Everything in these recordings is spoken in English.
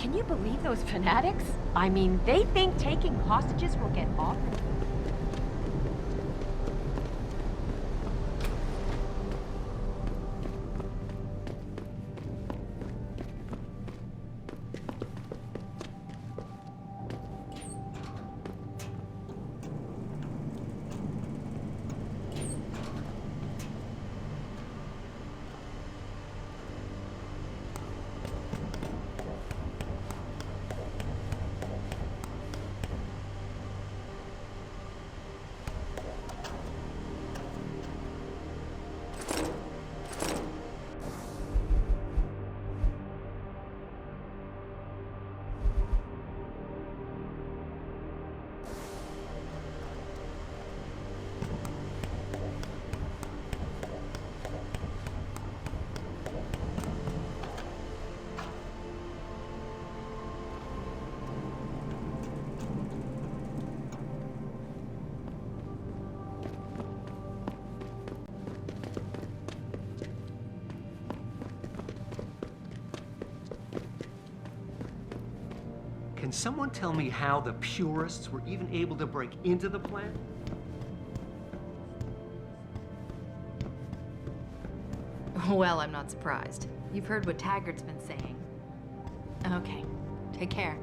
Can you believe those fanatics? I mean, they think taking hostages will get off. Can someone tell me how the purists were even able to break into the plant? Well, I'm not surprised. You've heard what Taggart's been saying. Okay, take care.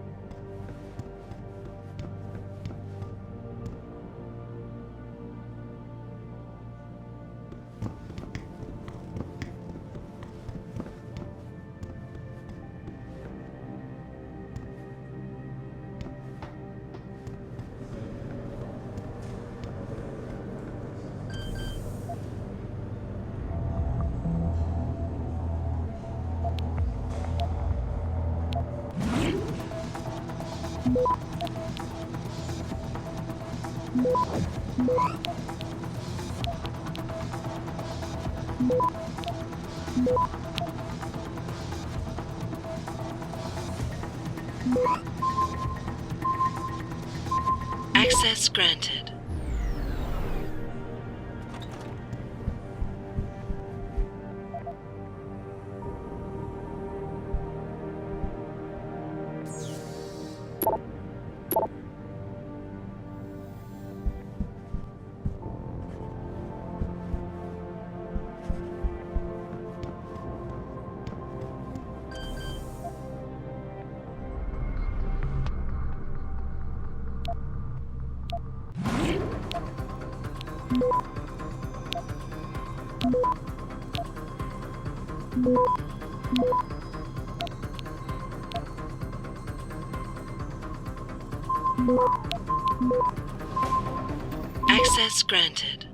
Access granted. Access granted.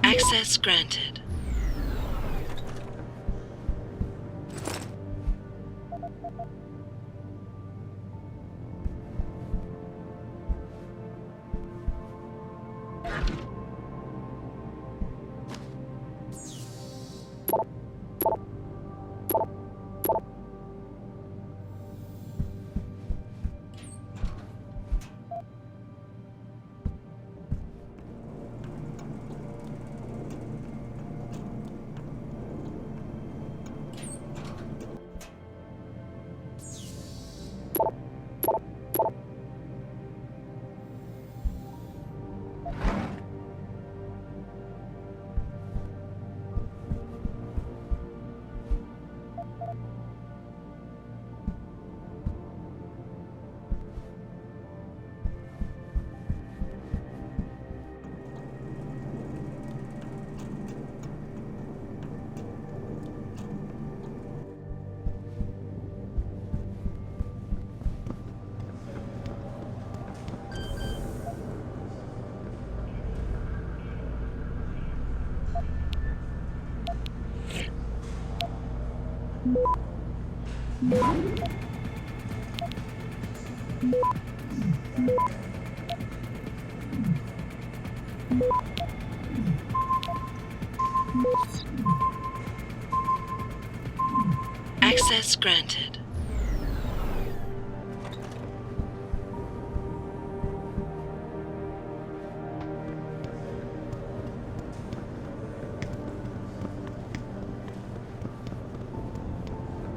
Access granted. Access granted.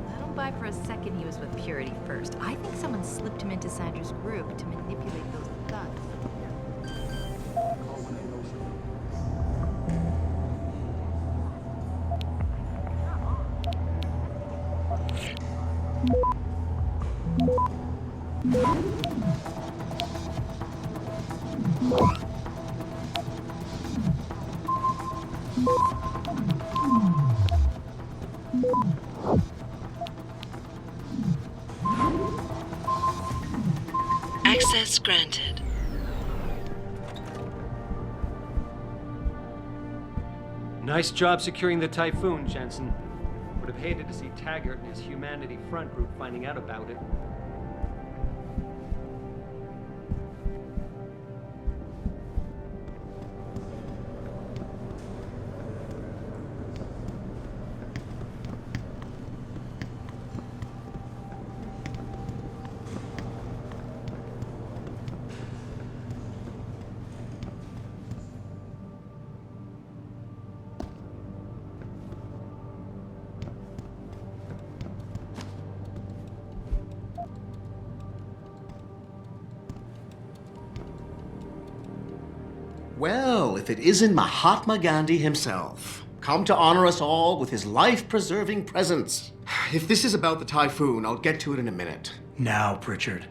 I don't buy for a second he was with Purity first. I think someone slipped him into Sandra's group to manipulate those thugs. Access granted. Nice job securing the Typhoon, Jensen. Would have hated to see Taggart and his Humanity Front group finding out about it. Well, if it isn't Mahatma Gandhi himself, come to honor us all with his life-preserving presence. If this is about the Typhoon, I'll get to it in a minute. Now, Pritchard.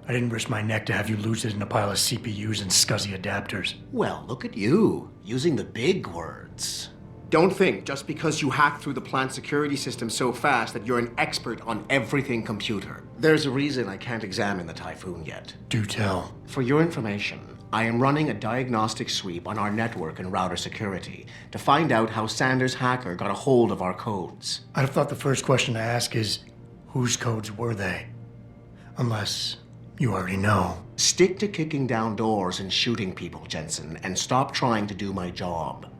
I didn't risk my neck to have you lose it in a pile of CPUs and scuzzy adapters. Well, look at you, using the big words. Don't think just because you hacked through the plant security system so fast that you're an expert on everything computer. There's a reason I can't examine the Typhoon yet. Do tell. For your information, I am running a diagnostic sweep on our network and router security to find out how Sanders' hacker got a hold of our codes. I'd have thought the first question to ask is, whose codes were they? Unless you already know. Stick to kicking down doors and shooting people, Jensen, and stop trying to do my job.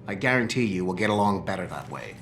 I guarantee you we'll get along better that way.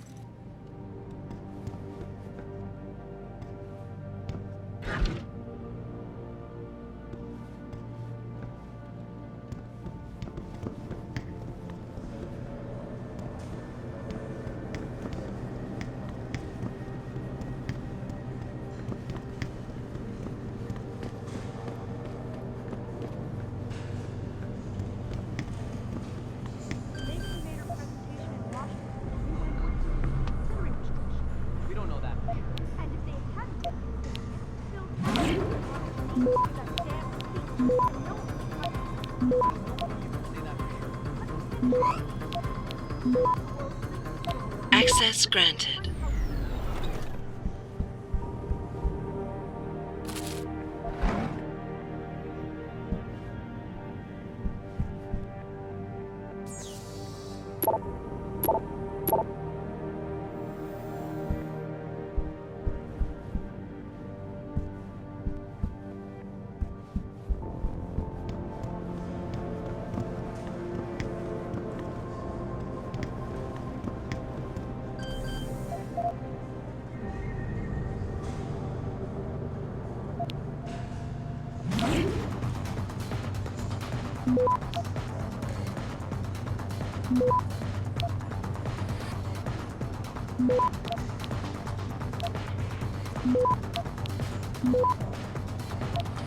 Access granted.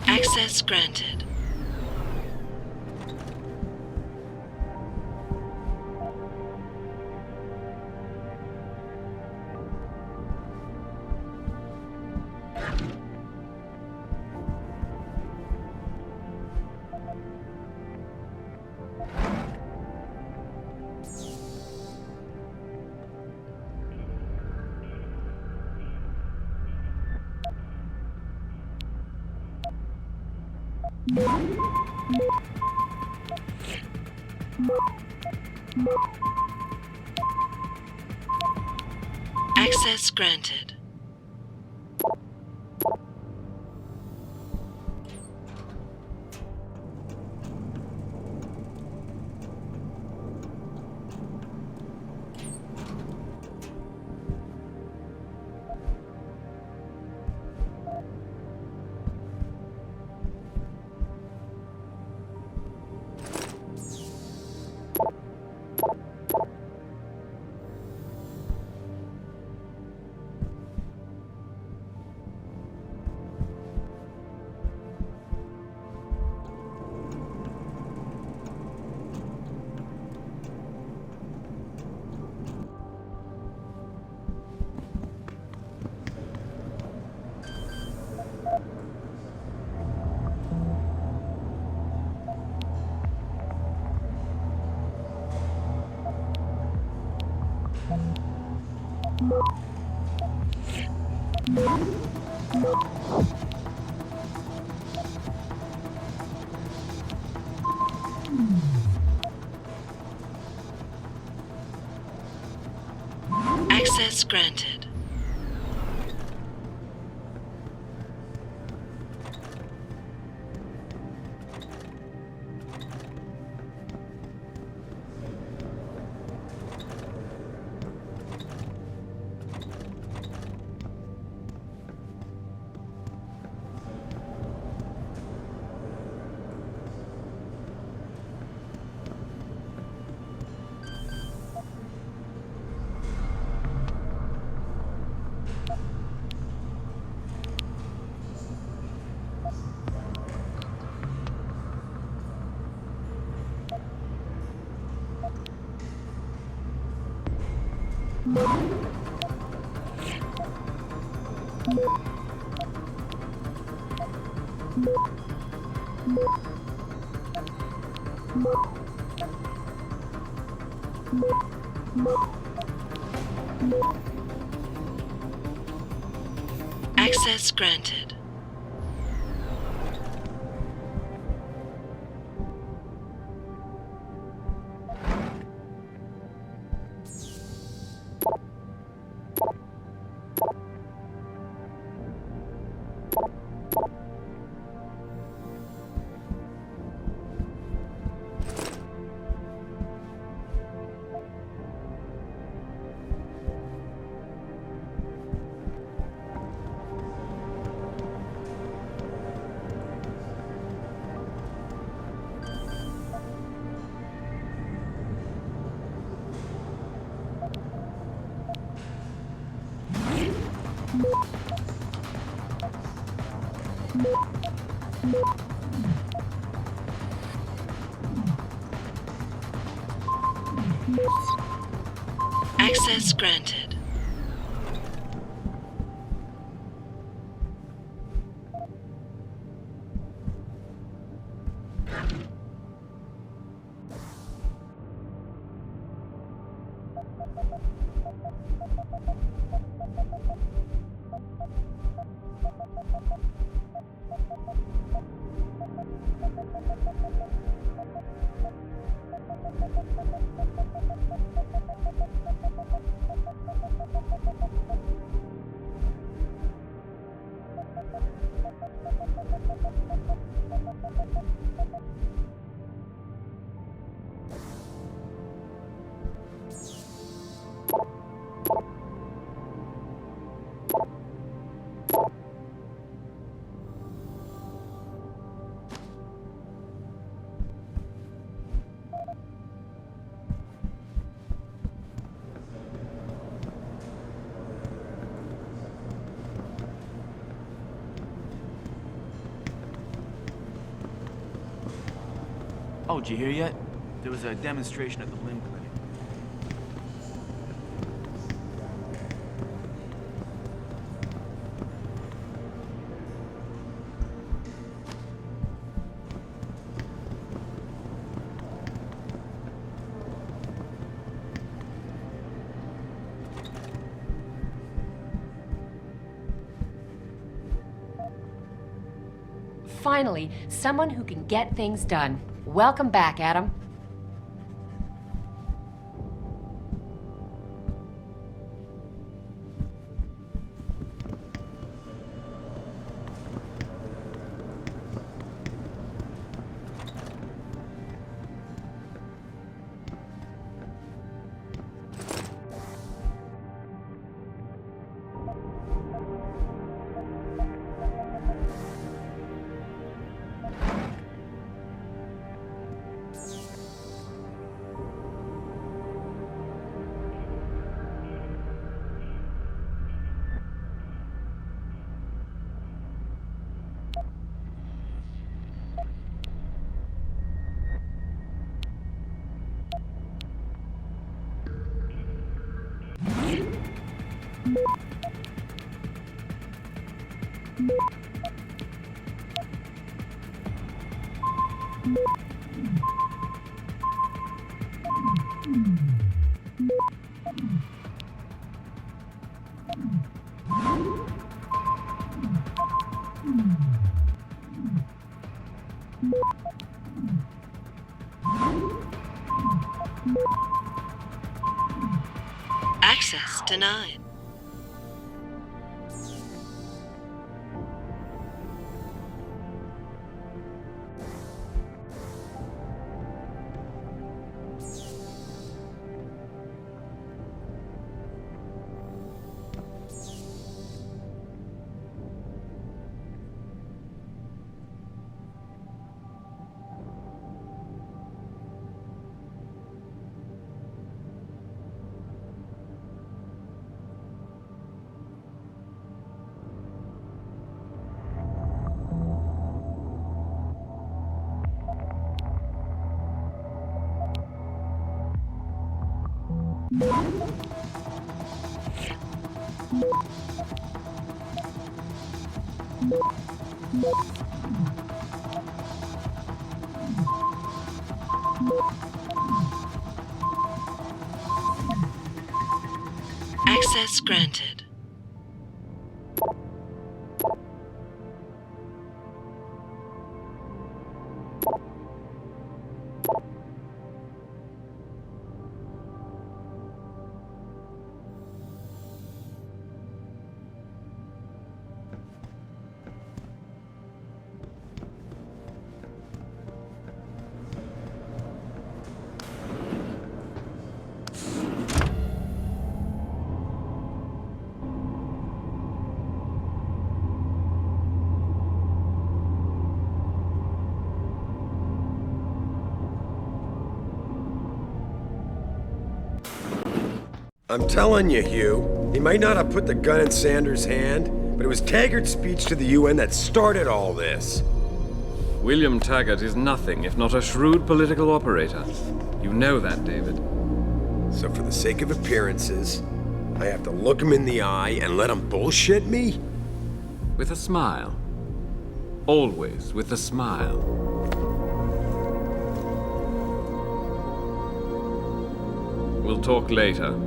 Access granted. Access granted. Access granted. Access granted. Access granted. Oh, did you hear yet? There was a demonstration at the limb clinic. Finally, someone who can get things done. Welcome back, Adam. Access denied. Access granted. I'm telling you, Hugh, he might not have put the gun in Sanders' hand, but it was Taggart's speech to the UN that started all this. William Taggart is nothing if not a shrewd political operator. You know that, David. So for the sake of appearances, I have to look him in the eye and let him bullshit me? With a smile. Always with a smile. We'll talk later.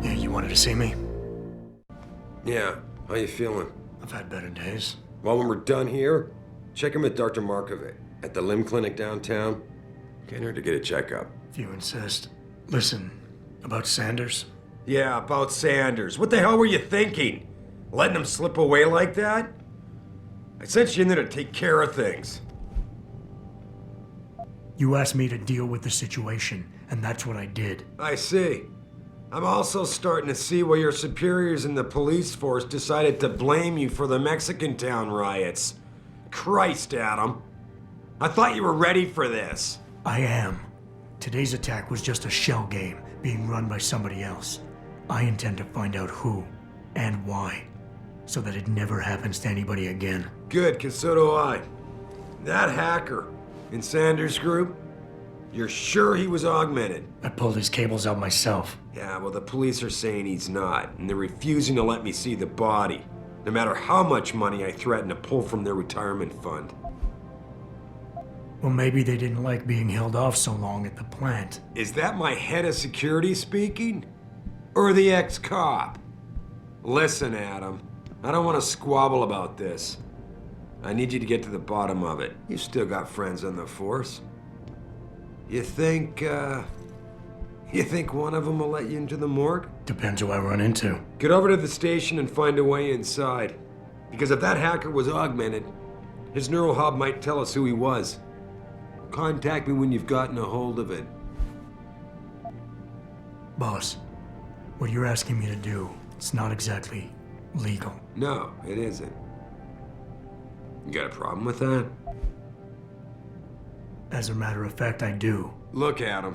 Yeah, you wanted to see me? Yeah, how you feeling? I've had better days. Well, when we're done here, check him with Dr. Markovic at the limb clinic downtown. Can't hurt to get a checkup. If you insist. Listen, about Sanders? Yeah, about Sanders. What the hell were you thinking? Letting him slip away like that? I sent you in there to take care of things. You asked me to deal with the situation, and that's what I did. I see. I'm also starting to see why your superiors in the police force decided to blame you for the Mexican town riots. Christ, Adam. I thought you were ready for this. I am. Today's attack was just a shell game being run by somebody else. I intend to find out who and why, so that it never happens to anybody again. Good, 'cause so do I. That hacker in Sanders' group, you're sure he was augmented? I pulled his cables out myself. Yeah, well, the police are saying he's not, and they're refusing to let me see the body, no matter how much money I threaten to pull from their retirement fund. Well, maybe they didn't like being held off so long at the plant. Is that my head of security speaking? Or the ex-cop? Listen, Adam, I don't want to squabble about this. I need you to get to the bottom of it. You still got friends on the force. You think one of them will let you into the morgue? Depends who I run into. Get over to the station and find a way inside. Because if that hacker was augmented, his neural hub might tell us who he was. Contact me when you've gotten a hold of it. Boss, what you're asking me to do, it's not exactly legal. No, it isn't. You got a problem with that? As a matter of fact, I do. Look, Adam.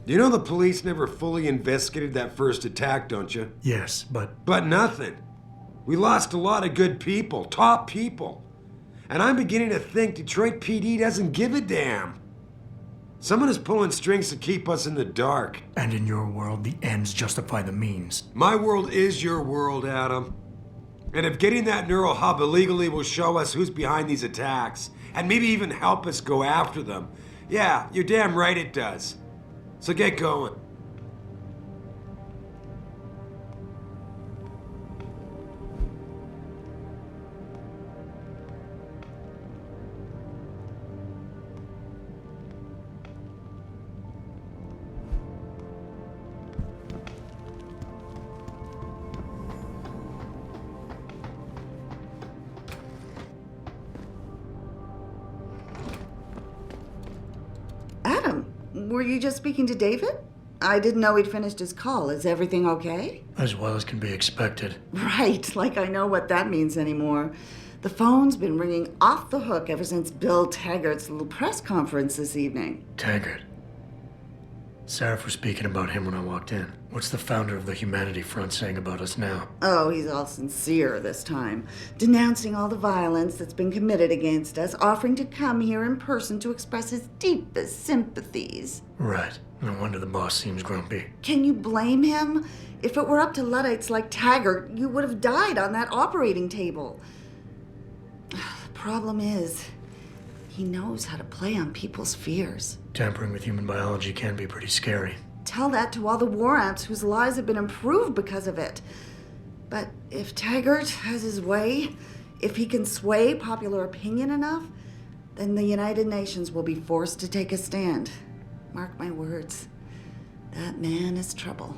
You know the police never fully investigated that first attack, don't you? Yes, but But nothing. We lost a lot of good people, top people. And I'm beginning to think Detroit PD doesn't give a damn. Someone is pulling strings to keep us in the dark. And in your world, the ends justify the means. My world is your world, Adam. And if getting that neural hub illegally will show us who's behind these attacks, and maybe even help us go after them, yeah, you're damn right it does. So get going. Adam, were you just speaking to David? I didn't know he'd finished his call. Is everything okay? As well as can be expected. Right, like I know what that means anymore. The phone's been ringing off the hook ever since Bill Taggart's little press conference this evening. Taggart. Sarah was speaking about him when I walked in. What's the founder of the Humanity Front saying about us now? Oh, he's all sincere this time, denouncing all the violence that's been committed against us, offering to come here in person to express his deepest sympathies. Right. No wonder the boss seems grumpy. Can you blame him? If it were up to Luddites like Taggart, you would have died on that operating table. The problem is, he knows how to play on people's fears. Tampering with human biology can be pretty scary. Tell that to all the war ants whose lives have been improved because of it. But if Taggart has his way, if he can sway popular opinion enough, then the United Nations will be forced to take a stand. Mark my words, that man is trouble.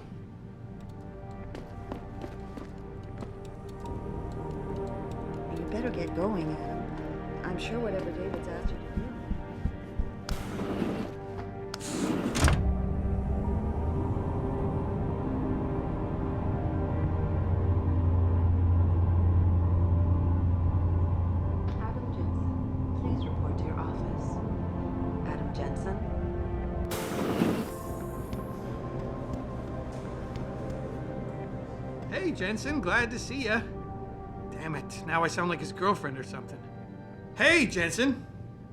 You better get going, Adam. I'm sure whatever David's asked you to do. Adam Jensen, please report to your office. Adam Jensen? Hey, Jensen, glad to see ya. Damn it, now I sound like his girlfriend or something. Hey, Jensen.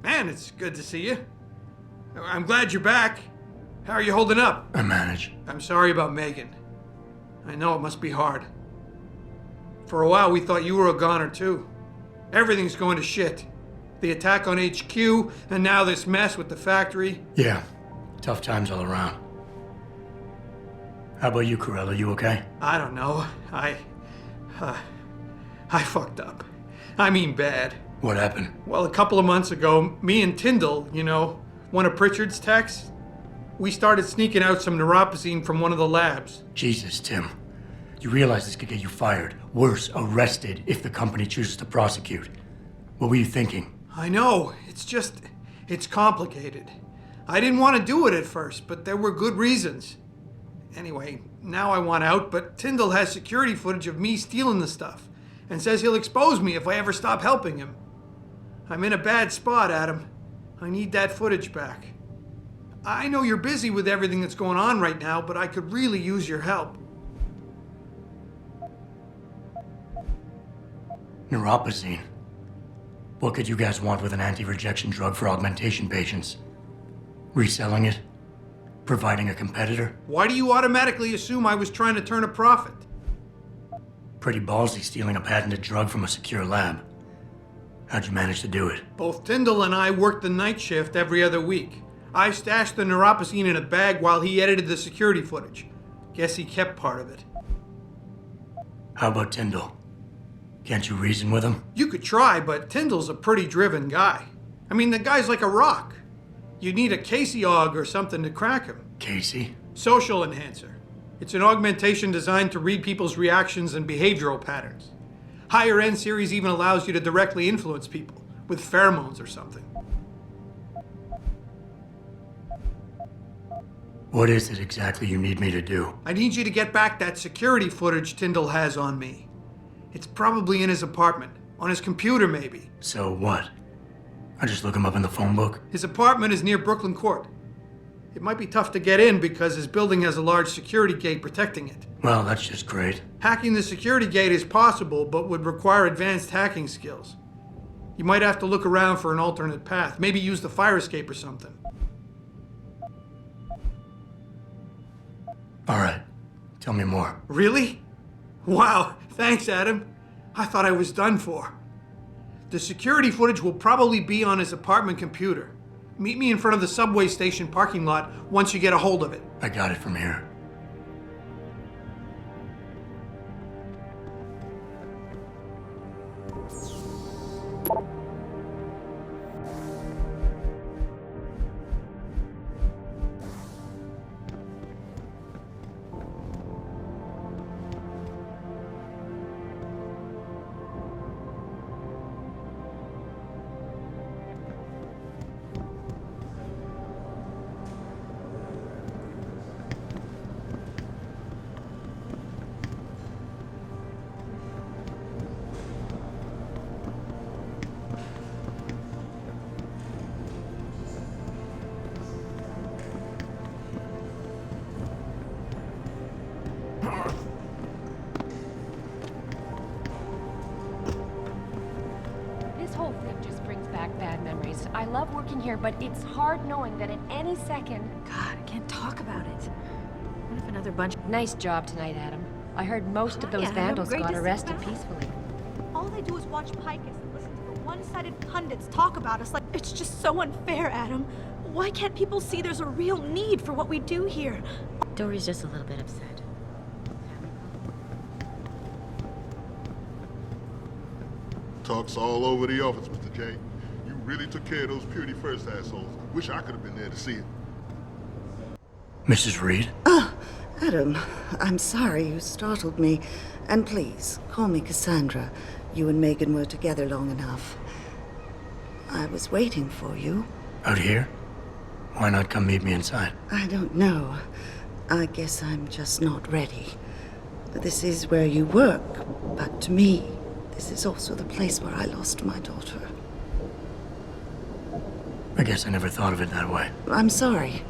Man, it's good to see you. I'm glad you're back. How are you holding up? I manage. I'm sorry about Megan. I know it must be hard. For a while, we thought you were a goner, too. Everything's going to shit. The attack on HQ, and now this mess with the factory. Yeah. Tough times all around. How about you, Corella? You okay? I don't know. I fucked up. I mean bad. What happened? Well, a couple of months ago, me and Tyndall, you know, one of Pritchard's techs, we started sneaking out some neuropozyne from one of the labs. Jesus, Tim. You realize this could get you fired. Worse, arrested if the company chooses to prosecute. What were you thinking? I know. It's complicated. I didn't want to do it at first, but there were good reasons. Anyway, now I want out, but Tyndall has security footage of me stealing the stuff and says he'll expose me if I ever stop helping him. I'm in a bad spot, Adam. I need that footage back. I know you're busy with everything that's going on right now, but I could really use your help. Neuropozyne. What could you guys want with an anti-rejection drug for augmentation patients? Reselling it? Providing a competitor? Why do you automatically assume I was trying to turn a profit? Pretty ballsy stealing a patented drug from a secure lab. How'd you manage to do it? Both Tyndall and I worked the night shift every other week. I stashed the neuropozyne in a bag while he edited the security footage. Guess he kept part of it. How about Tyndall? Can't you reason with him? You could try, but Tyndall's a pretty driven guy. I mean, the guy's like a rock. You need a Casey aug or something to crack him. Casey? Social enhancer. It's an augmentation designed to read people's reactions and behavioral patterns. Higher end series even allows you to directly influence people with pheromones or something. What is it exactly you need me to do? I need you to get back that security footage Tyndall has on me. It's probably in his apartment, on his computer maybe. So what? I just look him up in the phone book? His apartment is near Brooklyn Court. It might be tough to get in because his building has a large security gate protecting it. Well, that's just great. Hacking the security gate is possible, but would require advanced hacking skills. You might have to look around for an alternate path. Maybe use the fire escape or something. All right. Tell me more. Really? Wow, thanks, Adam. I thought I was done for. The security footage will probably be on his apartment computer. Meet me in front of the subway station parking lot once you get a hold of it. I got it from here. This whole thing just brings back bad memories. I love working here, but it's hard knowing that at any second... God, I can't talk about it. What if another bunch... Nice job tonight, Adam. I heard most of those Adam. vandals Great got to see you arrested back. peacefully. All they do is watch Picus and listen to the one-sided pundits talk about us like it's just so unfair, Adam. Why can't people see there's a real need for what we do here? Dory's just a little bit upset. Talk's all over the office, Mr. J. You really took care of those Purity First assholes. Wish I could have been there to see it. Mrs. Reed? Adam, I'm sorry you startled me. And please, call me Cassandra. You and Megan were together long enough. I was waiting for you. Out here? Why not come meet me inside? I don't know. I guess I'm just not ready. This is where you work, but to me, this is also the place where I lost my daughter. I guess I never thought of it that way. I'm sorry.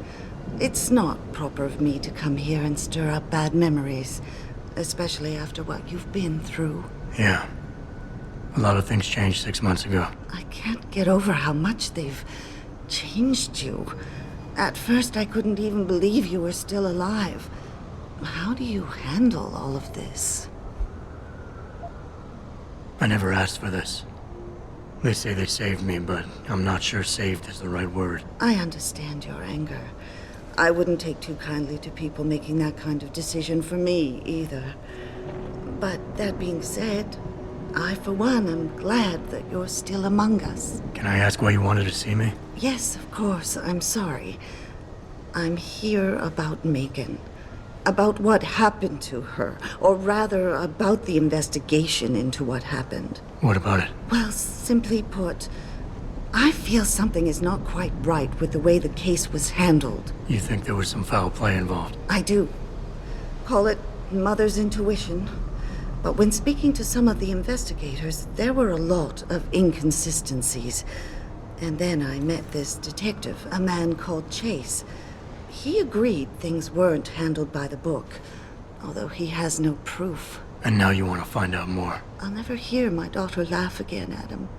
It's not proper of me to come here and stir up bad memories, especially after what you've been through. Yeah. A lot of things changed 6 months ago. I can't get over how much they've changed you. At first, I couldn't even believe you were still alive. How do you handle all of this? I never asked for this. They say they saved me, but I'm not sure saved is the right word. I understand your anger. I wouldn't take too kindly to people making that kind of decision for me, either. But that being said, I, for one, am glad that you're still among us. Can I ask why you wanted to see me? Yes, of course. I'm sorry. I'm here about Megan. About what happened to her. Or rather, about the investigation into what happened. What about it? Well, simply put, I feel something is not quite right with the way the case was handled. You think there was some foul play involved? I do. Call it mother's intuition. But when speaking to some of the investigators, there were a lot of inconsistencies. And then I met this detective, a man called Chase. He agreed things weren't handled by the book, although he has no proof. And now you want to find out more? I'll never hear my daughter laugh again, Adam.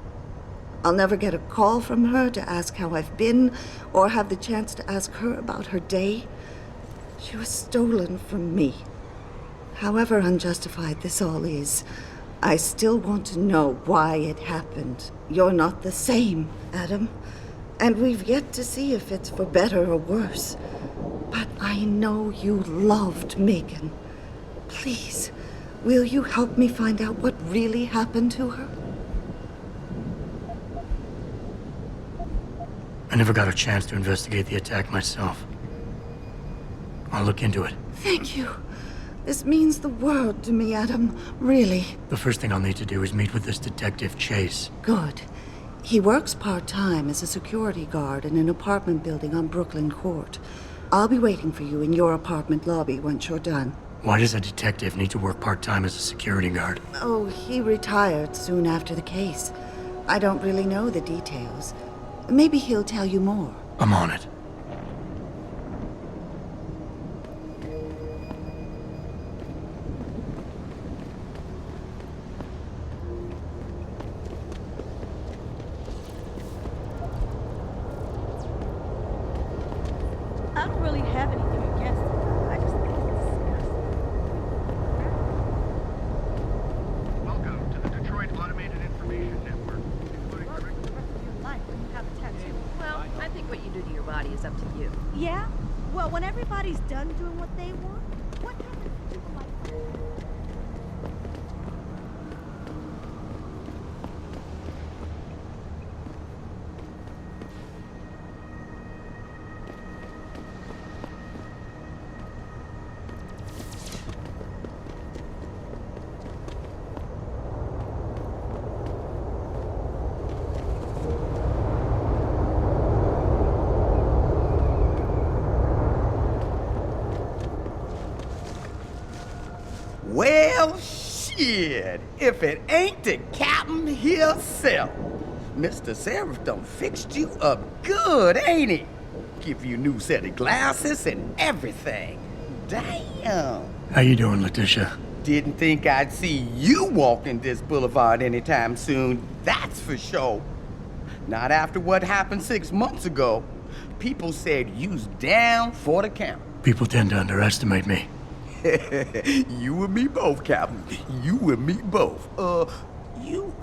I'll never get a call from her to ask how I've been, or have the chance to ask her about her day. She was stolen from me. However unjustified this all is, I still want to know why it happened. You're not the same, Adam. And we've yet to see if it's for better or worse. But I know you loved Megan. Please, will you help me find out what really happened to her? I never got a chance to investigate the attack myself. I'll look into it. Thank you. This means the world to me, Adam. Really. The first thing I'll need to do is meet with this detective, Chase. Good. He works part-time as a security guard in an apartment building on Brooklyn Court. I'll be waiting for you in your apartment lobby once you're done. Why does a detective need to work part-time as a security guard? Oh, he retired soon after the case. I don't really know the details. Maybe he'll tell you more. I'm on it. I don't really have anything against it. I just think it's disgusting. Welcome to the Detroit Automated Information Network. Well, for the rest of your life when you have a tattoo. Well, I think what you do to your body is up to you. Yeah? Well, when everybody's done doing what they want, what happens to people like that? Well, shit, if it ain't the captain himself. Mr. Seraph done fixed you up good, ain't he? Give you a new set of glasses and everything. Damn. How you doing, Letitia? Didn't think I'd see you walking this boulevard anytime soon, that's for sure. Not after what happened 6 months ago. People said you's down for the count. People tend to underestimate me. You and me both, Captain. You and me both. You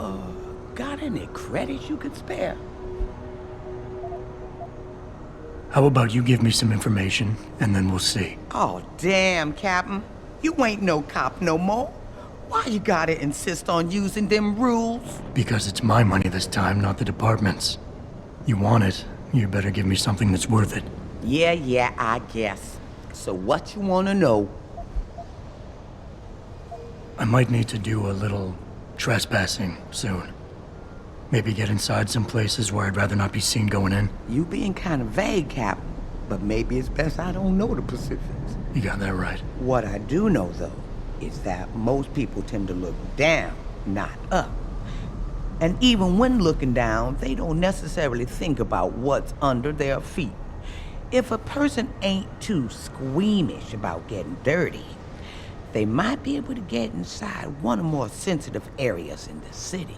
got any credits you could spare? How about you give me some information, and then we'll see. Oh, damn, Captain. You ain't no cop no more. Why you gotta insist on using them rules? Because it's my money this time, not the department's. You want it, you better give me something that's worth it. Yeah, I guess. So what you wanna know? I might need to do a little trespassing soon. Maybe get inside some places where I'd rather not be seen going in. You being kind of vague, Captain, but maybe it's best I don't know the specifics. You got that right. What I do know, though, is that most people tend to look down, not up. And even when looking down, they don't necessarily think about what's under their feet. If a person ain't too squeamish about getting dirty, they might be able to get inside one of the more sensitive areas in the city.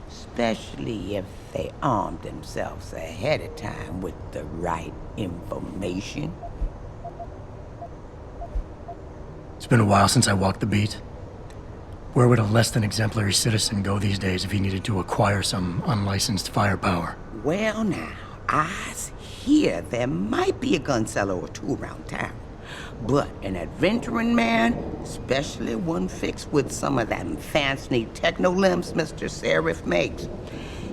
Especially if they arm themselves ahead of time with the right information. It's been a while since I walked the beat. Where would a less than exemplary citizen go these days if he needed to acquire some unlicensed firepower? Well now, I hear there might be a gun seller or two around town. But an adventuring man, especially one fixed with some of that fancy techno-limbs Mr. Seraph makes,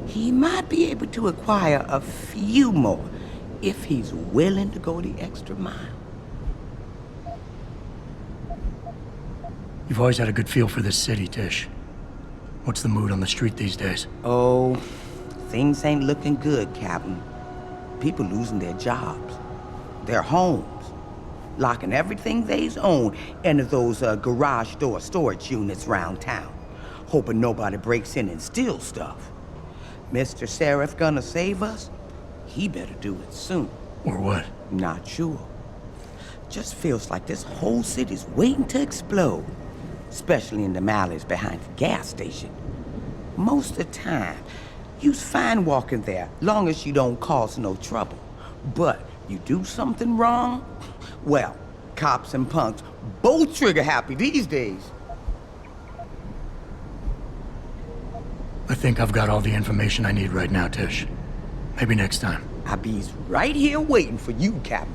he might be able to acquire a few more if he's willing to go the extra mile. You've always had a good feel for this city, Tish. What's the mood on the street these days? Oh, things ain't looking good, Captain. People losing their jobs, their homes, locking everything they's own into those garage door storage units around town, hoping nobody breaks in and steals stuff. Mr. Seraph gonna save us? He better do it soon. Or what? Not sure. Just feels like this whole city's waiting to explode, especially in the alleys behind the gas station. Most of the time, you's fine walking there, long as you don't cause no trouble. But you do something wrong? Well, cops and punks both trigger happy these days. I think I've got all the information I need right now, Tish. Maybe next time. I be's right here waiting for you, Captain.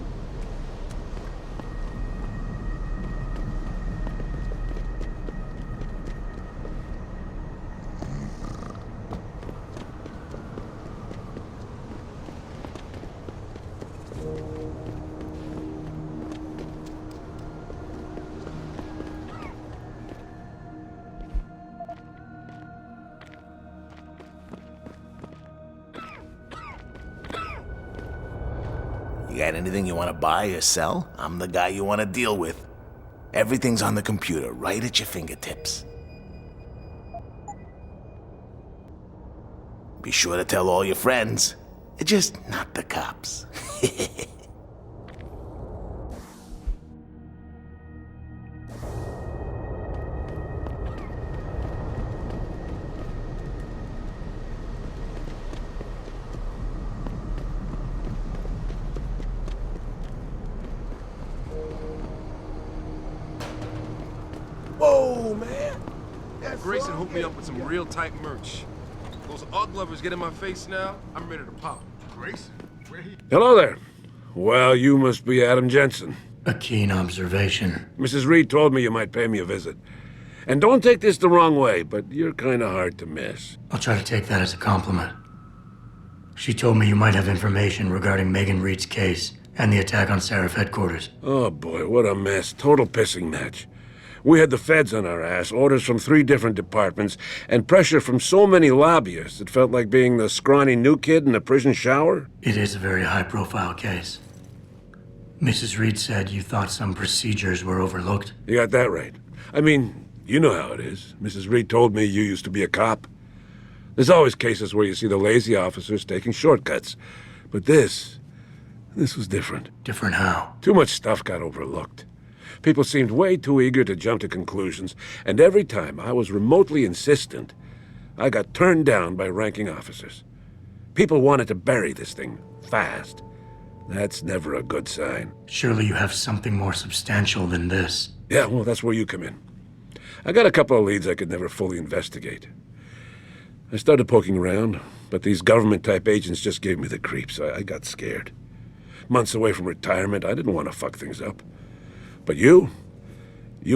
You got anything you want to buy or sell? I'm the guy you want to deal with. Everything's on the computer, right at your fingertips. Be sure to tell all your friends. Just not the cops. man. Grayson hooked me up with some real tight merch. Those UGG lovers get in my face now, I'm ready to pop. Grayson, where he... Hello there. Well, you must be Adam Jensen. A keen observation. Mrs. Reed told me you might pay me a visit. And don't take this the wrong way, but you're kind of hard to miss. I'll try to take that as a compliment. She told me you might have information regarding Megan Reed's case and the attack on Seraph headquarters. Oh boy, what a mess. Total pissing match. We had the feds on our ass, orders from 3 different departments, and pressure from so many lobbyists it felt like being the scrawny new kid in a prison shower. It is a very high-profile case. Mrs. Reed said you thought some procedures were overlooked. You got that right. I mean, you know how it is. Mrs. Reed told me you used to be a cop. There's always cases where you see the lazy officers taking shortcuts. But this was different. Different how? Too much stuff got overlooked. People seemed way too eager to jump to conclusions, and every time I was remotely insistent, I got turned down by ranking officers. People wanted to bury this thing fast. That's never a good sign. Surely you have something more substantial than this. Yeah, well, that's where you come in. I got a couple of leads I could never fully investigate. I started poking around, but these government-type agents just gave me the creeps. I got scared. Months away from retirement, I didn't want to fuck things up. But you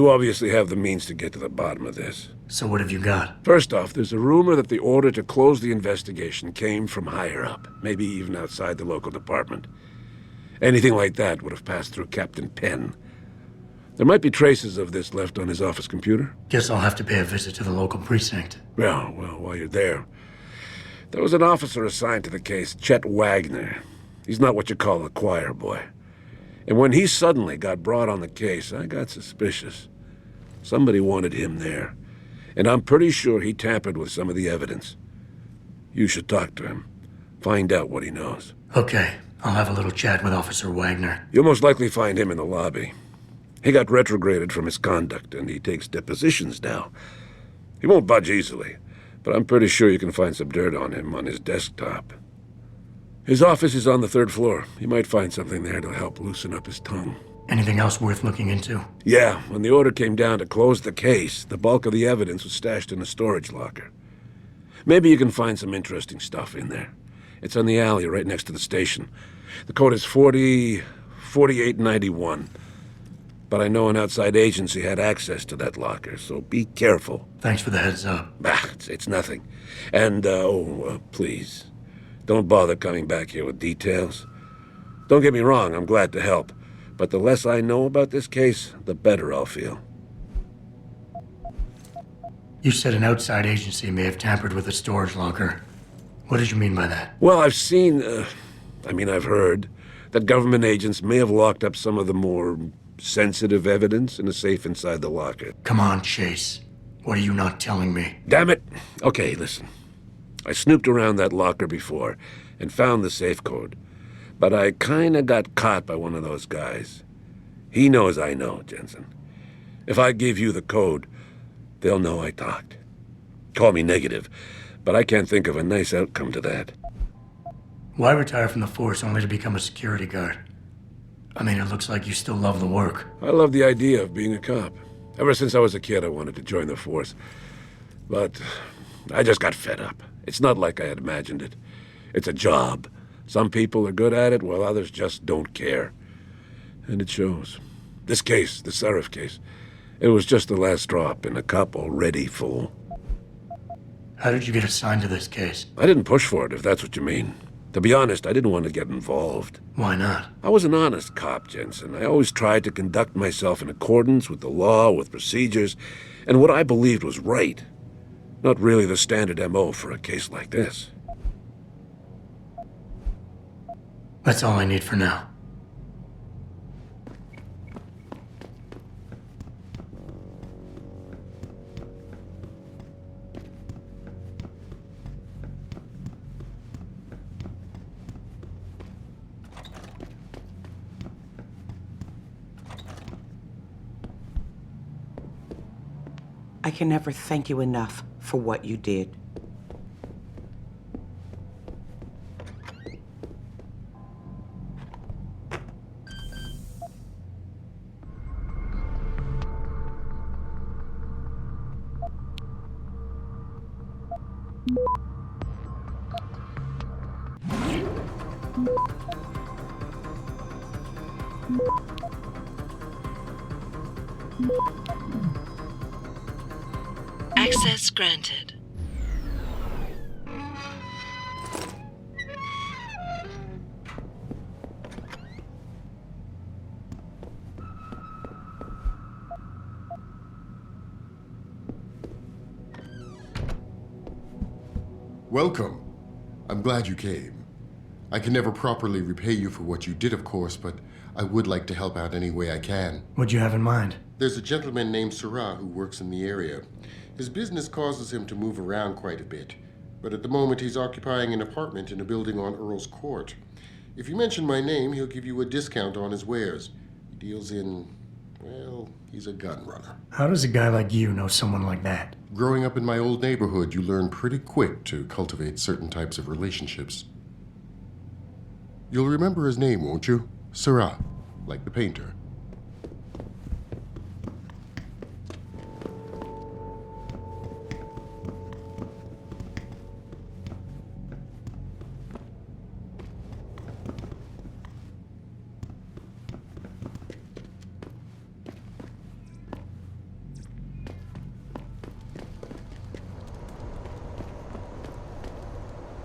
obviously have the means to get to the bottom of this. So what have you got? First off, there's a rumor that the order to close the investigation came from higher up, maybe even outside the local department. Anything like that would have passed through Captain Penn. There might be traces of this left on his office computer. Guess I'll have to pay a visit to the local precinct. Well, while you're there, there was an officer assigned to the case, Chet Wagner. He's not what you call a choir boy. And when he suddenly got brought on the case, I got suspicious. Somebody wanted him there. And I'm pretty sure he tampered with some of the evidence. You should talk to him. Find out what he knows. Okay, I'll have a little chat with Officer Wagner. You'll most likely find him in the lobby. He got retrograded from his conduct, and he takes depositions now. He won't budge easily, but I'm pretty sure you can find some dirt on him on his desktop. His office is on the 3rd floor. You might find something there to help loosen up his tongue. Anything else worth looking into? Yeah, when the order came down to close the case, the bulk of the evidence was stashed in a storage locker. Maybe you can find some interesting stuff in there. It's on the alley right next to the station. The code is 4891. But I know an outside agency had access to that locker, so be careful. Thanks for the heads up. Bah, it's nothing. And, please, don't bother coming back here with details. Don't get me wrong, I'm glad to help. But the less I know about this case, the better I'll feel. You said an outside agency may have tampered with a storage locker. What did you mean by that? Well, I've heard that government agents may have locked up some of the more sensitive evidence in a safe inside the locker. Come on, Chase. What are you not telling me? Damn it! Okay, listen. I snooped around that locker before and found the safe code. But I kinda got caught by one of those guys. He knows I know, Jensen. If I give you the code, they'll know I talked. Call me negative, but I can't think of a nice outcome to that. Why retire from the force only to become a security guard? I mean, it looks like you still love the work. I love the idea of being a cop. Ever since I was a kid, I wanted to join the force. But I just got fed up. It's not like I had imagined it. It's a job. Some people are good at it, while others just don't care. And it shows. This case, the Seraph case, it was just the last drop in a cup already full. How did you get assigned to this case? I didn't push for it, if that's what you mean. To be honest, I didn't want to get involved. Why not? I was an honest cop, Jensen. I always tried to conduct myself in accordance with the law, with procedures, and what I believed was right. Not really the standard MO for a case like this. That's all I need for now. I can never thank you enough for what you did. Access granted. Welcome. I'm glad you came. I can never properly repay you for what you did, of course, but I would like to help out any way I can. What'd you have in mind? There's a gentleman named Sarah who works in the area. His business causes him to move around quite a bit, but at the moment he's occupying an apartment in a building on Earl's Court. If you mention my name, he'll give you a discount on his wares. He deals in, well, he's a gun runner. How does a guy like you know someone like that? Growing up in my old neighborhood, you learn pretty quick to cultivate certain types of relationships. You'll remember his name, won't you? Sarah, like the painter.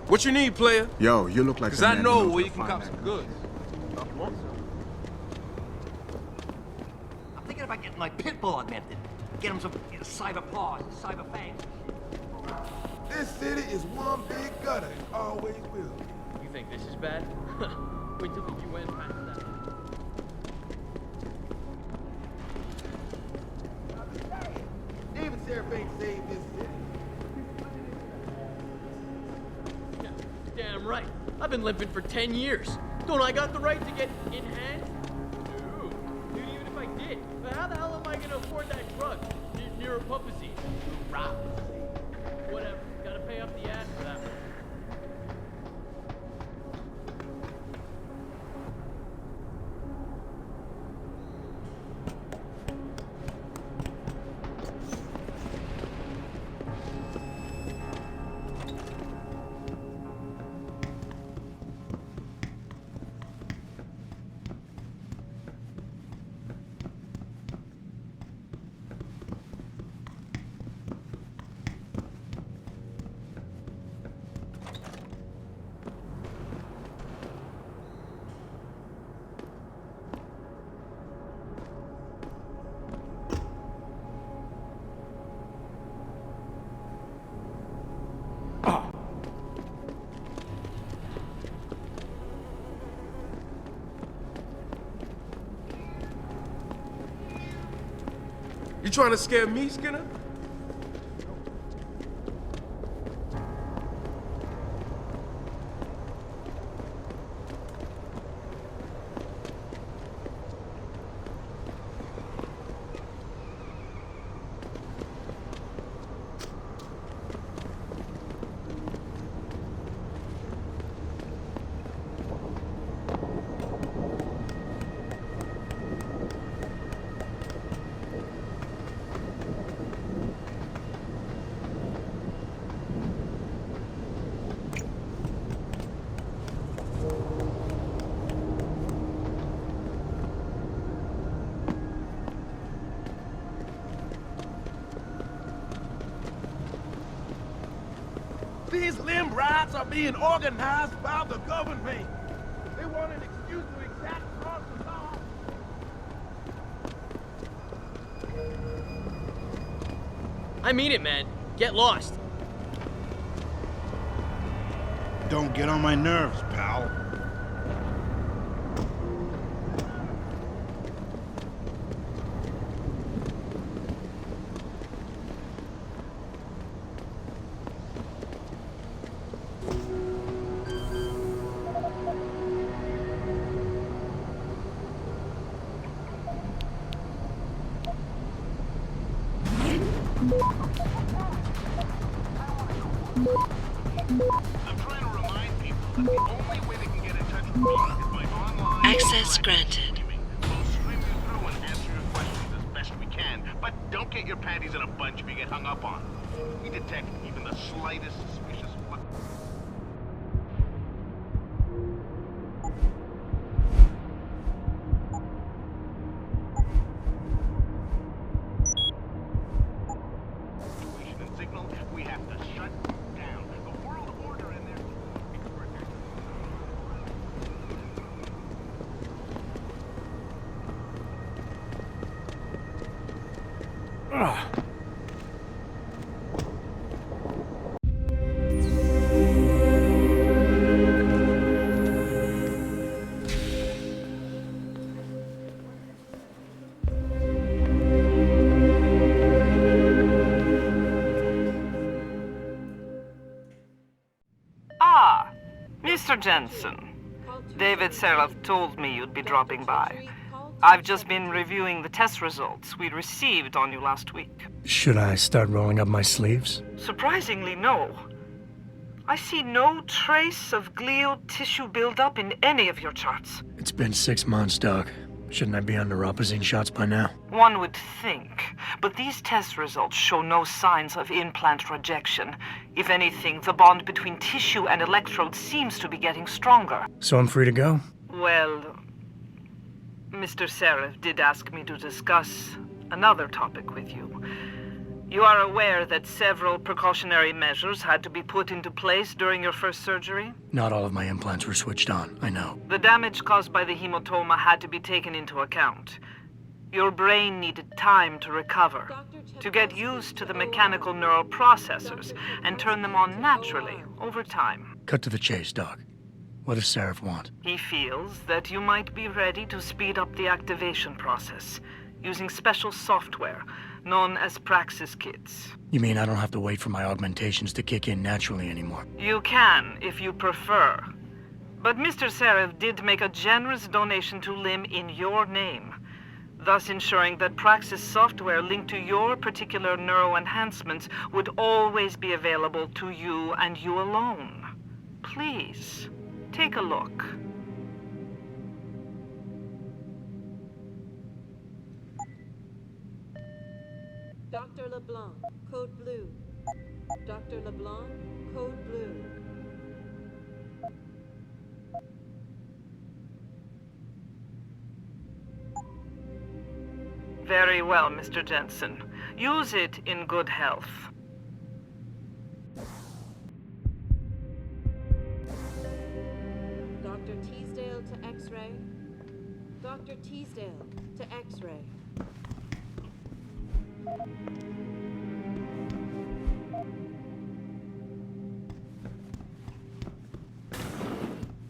What you need, player? Yo, you look like Cause the I man know who knows where you to can find cop that some good. goods. I'm thinking about getting my pit bull augmented. Get him some cyber paws, cyber fangs. This city is one big gutter and always will be. You think this is bad? Wait till the UN passes that. Even Sheriff ain't saved this city. Damn right. I've been limping for 10 years. Don't I got the right to get in hand? No. Dude, even if I did, but how the hell am I gonna afford that drug? Neuropupsy. Rap. Whatever. Gotta pay up the ass for that one. You trying to scare me, Skinner? These limb riots are being organized by the government. They want an excuse to exact across the law. I mean it, man. Get lost. Don't get on my nerves, pal. Access granted. We'll scream you through and answer your questions as best we can, but don't get your panties in a bunch if you get hung up on. We detect even the slightest suspicious Ah, Mr. Jensen. David Seraph told me you'd be dropping by. I've just been reviewing the test results we received on you last week. Should I start rolling up my sleeves? Surprisingly, no. I see no trace of glial tissue buildup in any of your charts. It's been 6 months, Doc. Shouldn't I be on neuropozyne shots by now? One would think, but these test results show no signs of implant rejection. If anything, the bond between tissue and electrodes seems to be getting stronger. So I'm free to go? Well, Mr. Seraph did ask me to discuss another topic with you. You are aware that several precautionary measures had to be put into place during your first surgery? Not all of my implants were switched on, I know. The damage caused by the hematoma had to be taken into account. Your brain needed time to recover, to get used to the mechanical neural processors and turn them on naturally over time. Cut to the chase, Doc. What does Seraph want? He feels that you might be ready to speed up the activation process using special software known as Praxis kits. You mean I don't have to wait for my augmentations to kick in naturally anymore? You can, if you prefer. But Mr. Seraph did make a generous donation to LIM in your name, thus ensuring that Praxis software linked to your particular neuroenhancements would always be available to you and you alone. Please, take a look. Dr. LeBlanc, code blue. Dr. LeBlanc, code blue. Very well, Mr. Jensen. Use it in good health. Dr. Teasdale to X-ray. Dr. Teasdale to X-ray.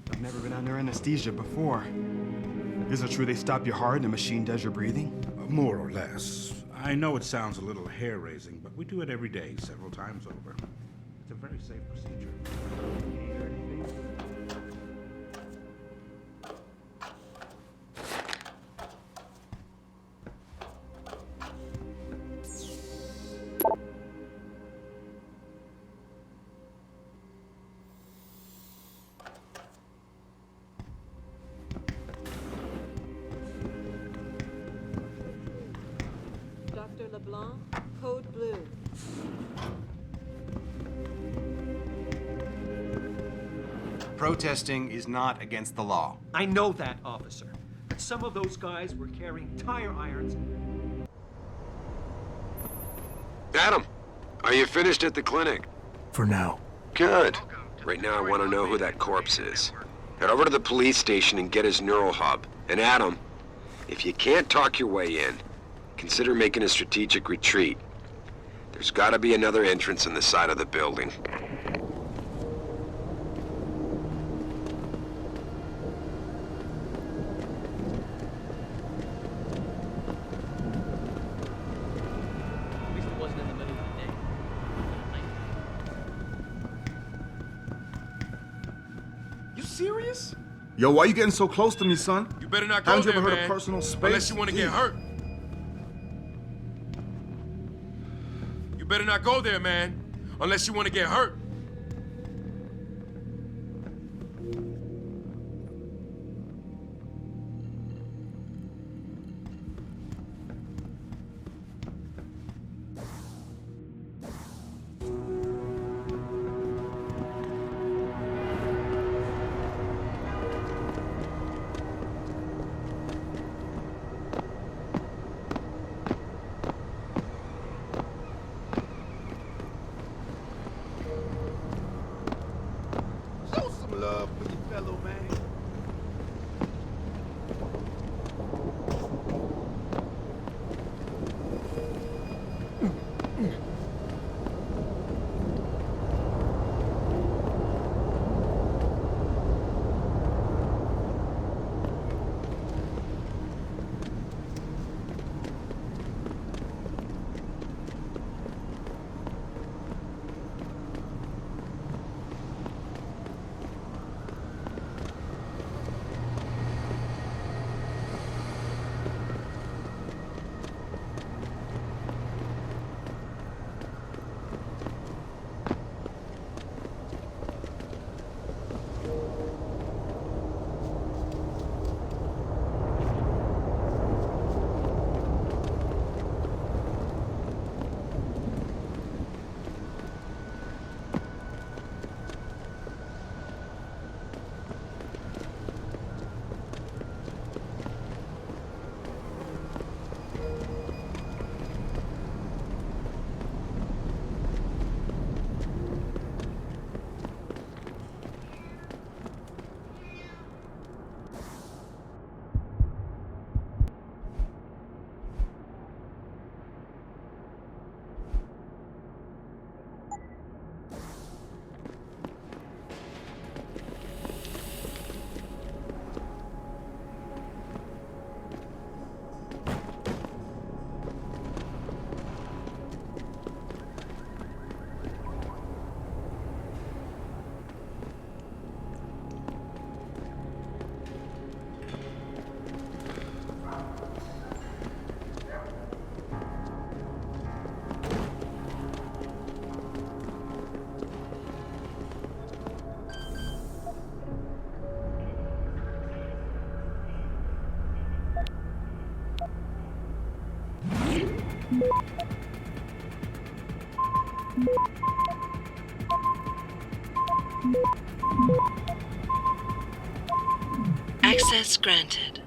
I've never been under anesthesia before. Is it true they stop your heart and the machine does your breathing? More or less. I know it sounds a little hair-raising, but we do it every day, several times over. It's a very safe procedure. Dr. LeBlanc, code blue. Protesting is not against the law. I know that, officer. But some of those guys were carrying tire irons. Adam, are you finished at the clinic? For now. Good. Right now I want to know who that corpse is. Head over to the police station and get his neural hub. And Adam, if you can't talk your way in, consider making a strategic retreat. There's gotta be another entrance in the side of the building. At least it wasn't in the middle of the day. You serious? Yo, why you getting so close to me, son? You better not go Haven't you there, ever heard man. of personal space? Unless you want to get hurt. You better not go there, man. Unless you want to get hurt. Access granted.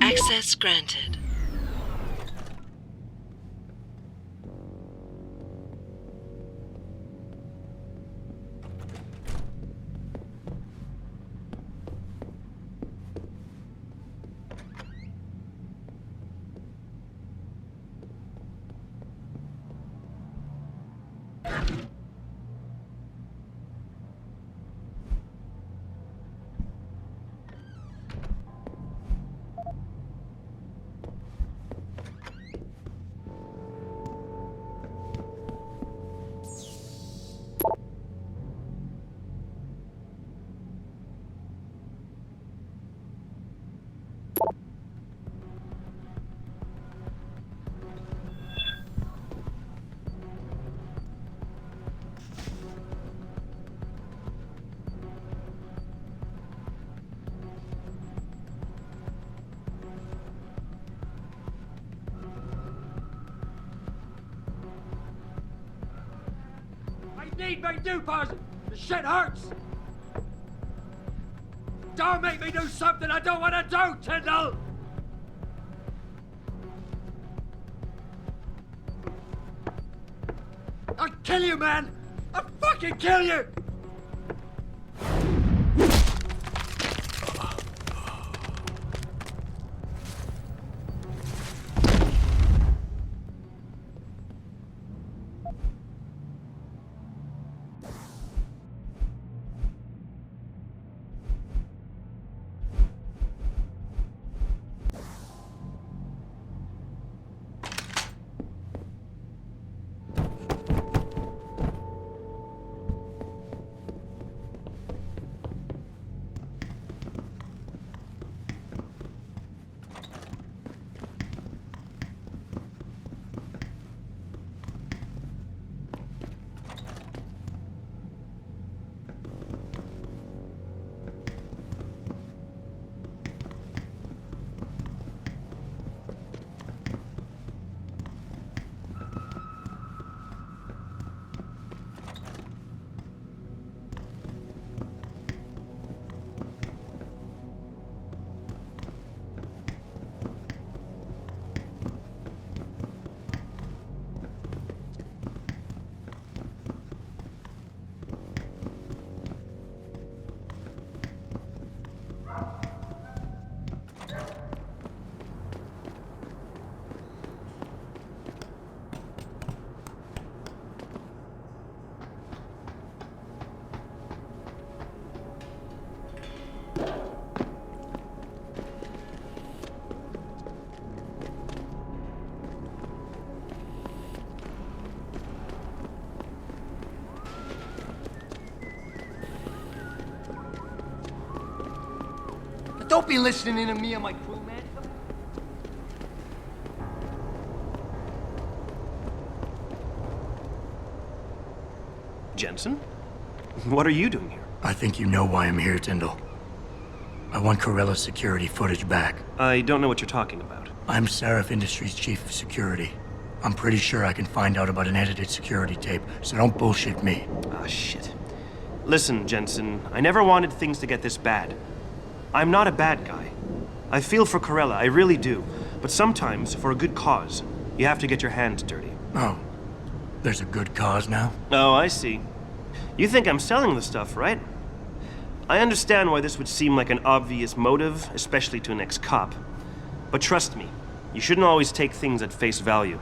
Access granted. Need me do, Buzz. The shit hurts. Don't make me do something I don't want to do, Tyndall. I'll kill you, man. I'll fucking kill you. Don't be listening to me and my crew, man. Jensen? What are you doing here? I think you know why I'm here, Tyndall. I want Corella's security footage back. I don't know what you're talking about. I'm Seraph Industries' chief of security. I'm pretty sure I can find out about an edited security tape, so don't bullshit me. Ah, shit. Listen, Jensen, I never wanted things to get this bad. I'm not a bad guy. I feel for Corella, I really do. But sometimes, for a good cause, you have to get your hands dirty. Oh, there's a good cause now? Oh, I see. You think I'm selling the stuff, right? I understand why this would seem like an obvious motive, especially to an ex-cop. But trust me, you shouldn't always take things at face value.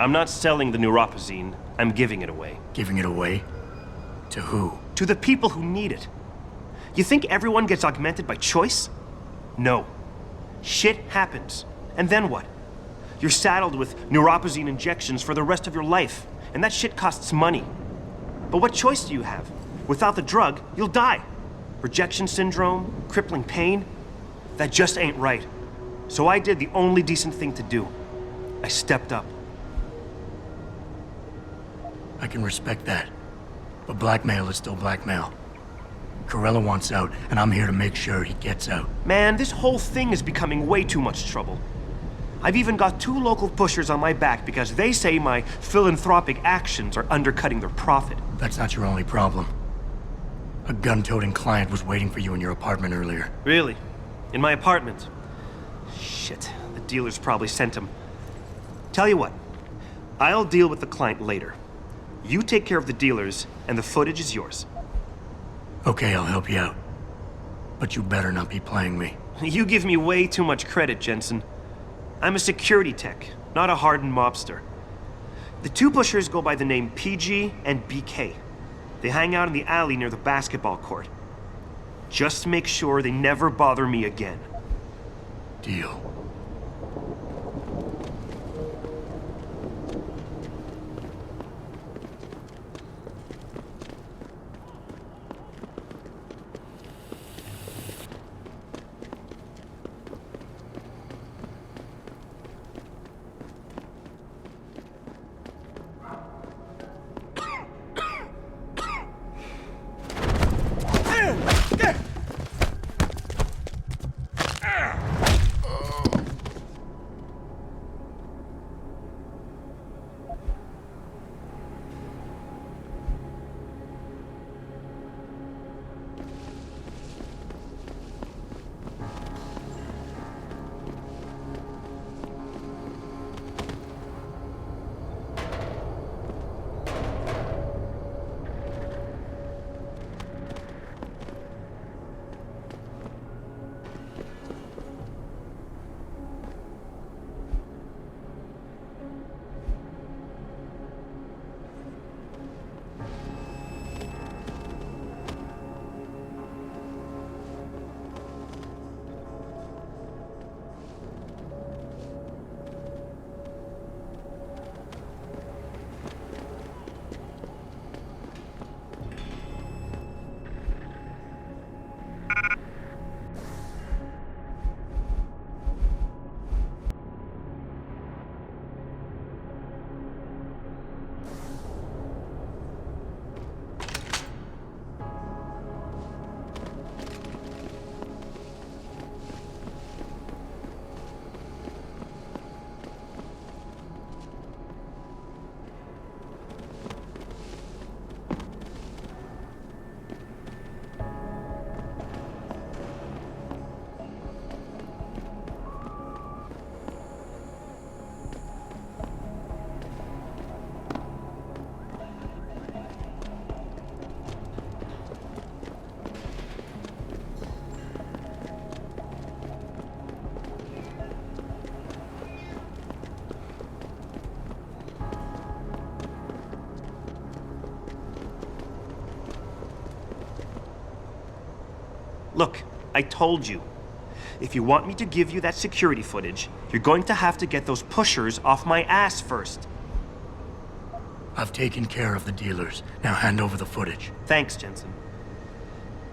I'm not selling the neuropazine. I'm giving it away. Giving it away? To who? To the people who need it. You think everyone gets augmented by choice? No. Shit happens. And then what? You're saddled with neuropazine injections for the rest of your life, and that shit costs money. But what choice do you have? Without the drug, you'll die. Rejection syndrome, crippling pain. That just ain't right. So I did the only decent thing to do. I stepped up. I can respect that. But blackmail is still blackmail. Corella wants out, and I'm here to make sure he gets out. Man, this whole thing is becoming way too much trouble. I've even got 2 local pushers on my back because they say my philanthropic actions are undercutting their profit. That's not your only problem. A gun-toting client was waiting for you in your apartment earlier. Really? In my apartment? Shit, the dealers probably sent him. Tell you what, I'll deal with the client later. You take care of the dealers, and the footage is yours. Okay, I'll help you out. But you better not be playing me. You give me way too much credit, Jensen. I'm a security tech, not a hardened mobster. The 2 pushers go by the name PG and BK. They hang out in the alley near the basketball court. Just make sure they never bother me again. Deal. Look, I told you. If you want me to give you that security footage, you're going to have to get those pushers off my ass first. I've taken care of the dealers. Now hand over the footage. Thanks, Jensen.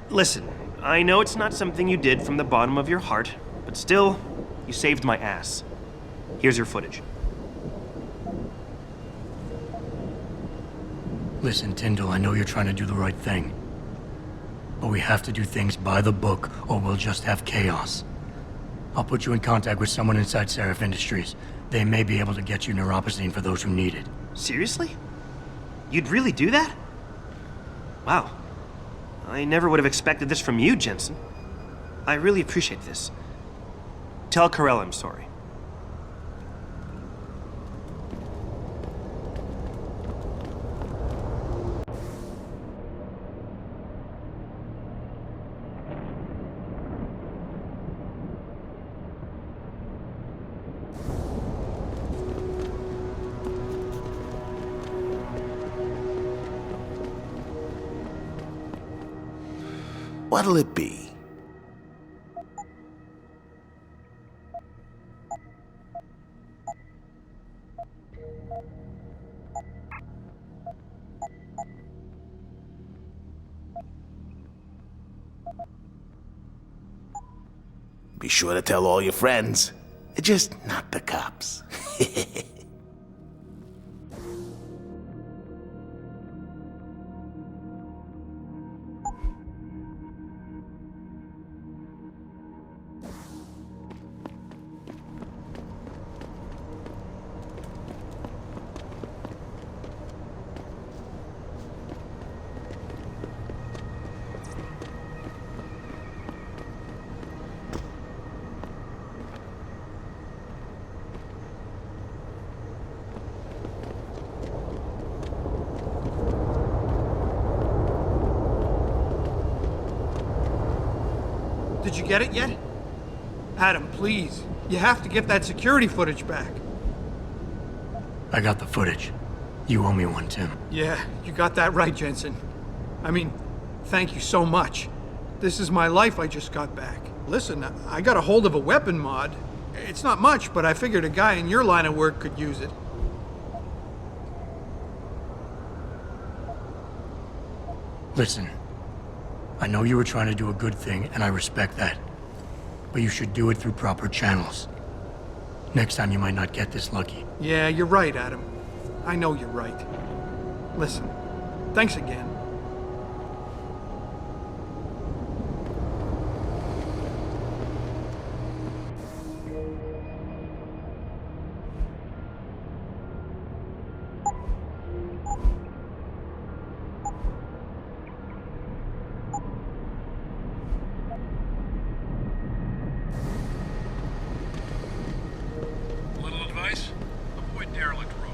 Listen, I know it's not something you did from the bottom of your heart, but still, you saved my ass. Here's your footage. Listen, Tyndall, I know you're trying to do the right thing. But we have to do things by the book, or we'll just have chaos. I'll put you in contact with someone inside Seraph Industries. They may be able to get you neuropazine for those who need it. Seriously? You'd really do that? Wow. I never would have expected this from you, Jensen. I really appreciate this. Tell Corella I'm sorry. What'll it be? Be sure to tell all your friends. Just not the cops. Did you get it yet? Adam, please. You have to get that security footage back. I got the footage. You owe me one, Tim. Yeah, you got that right, Jensen. I mean, thank you so much. This is my life I just got back. Listen, I got a hold of a weapon mod. It's not much, but I figured a guy in your line of work could use it. Listen, I know you were trying to do a good thing, and I respect that. But you should do it through proper channels. Next time you might not get this lucky. Yeah, you're right, Adam. I know you're right. Listen, thanks again. Little advice? Avoid derelict road.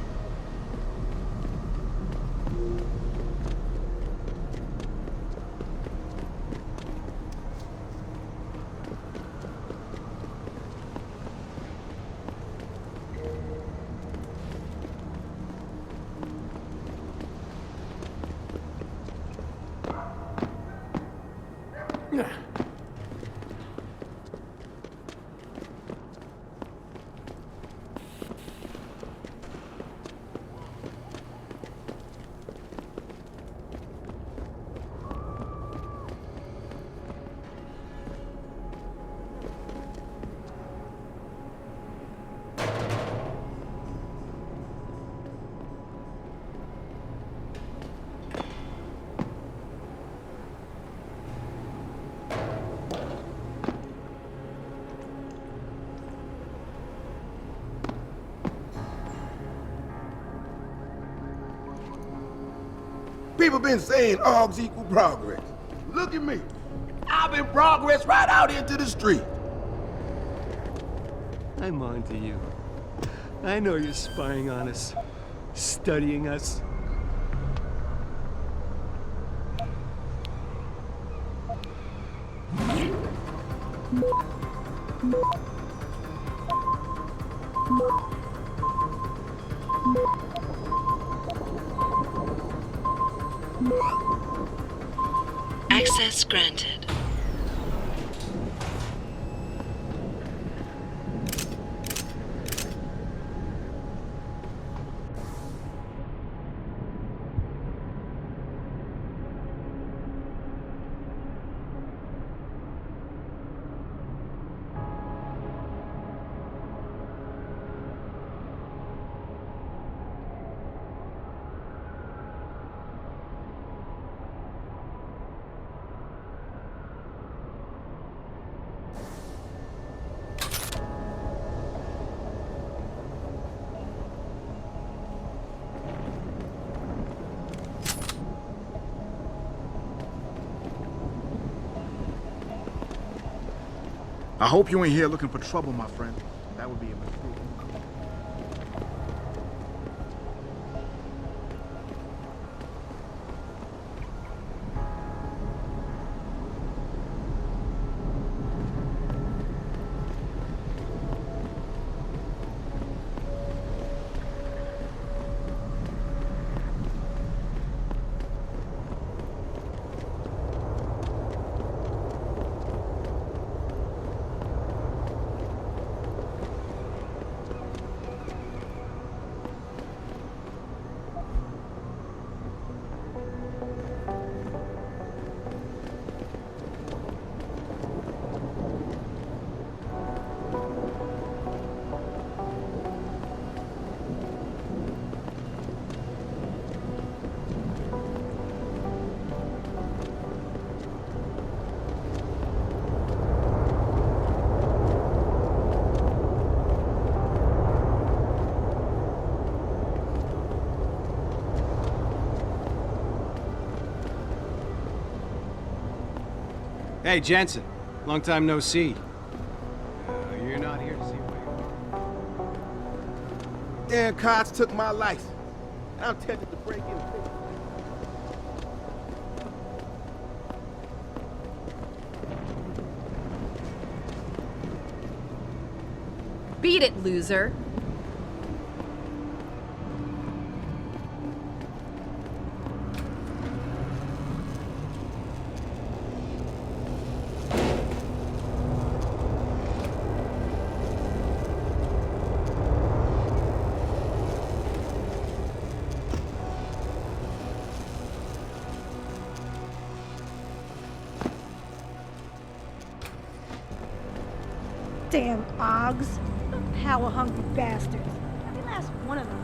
People been saying odds equal progress. Look at me. I've been progress right out into the street. I'm on to you. I know you're spying on us, studying us. Access granted. I hope you ain't here looking for trouble, my friend. That would be a mistake. Hey, Jensen. Long time no see. You're not here to see what you are. Damn cops took my license. And I'm tempted to break in. Beat it, loser. Damn Ogs. Power-hungry bastards. Every last one of them.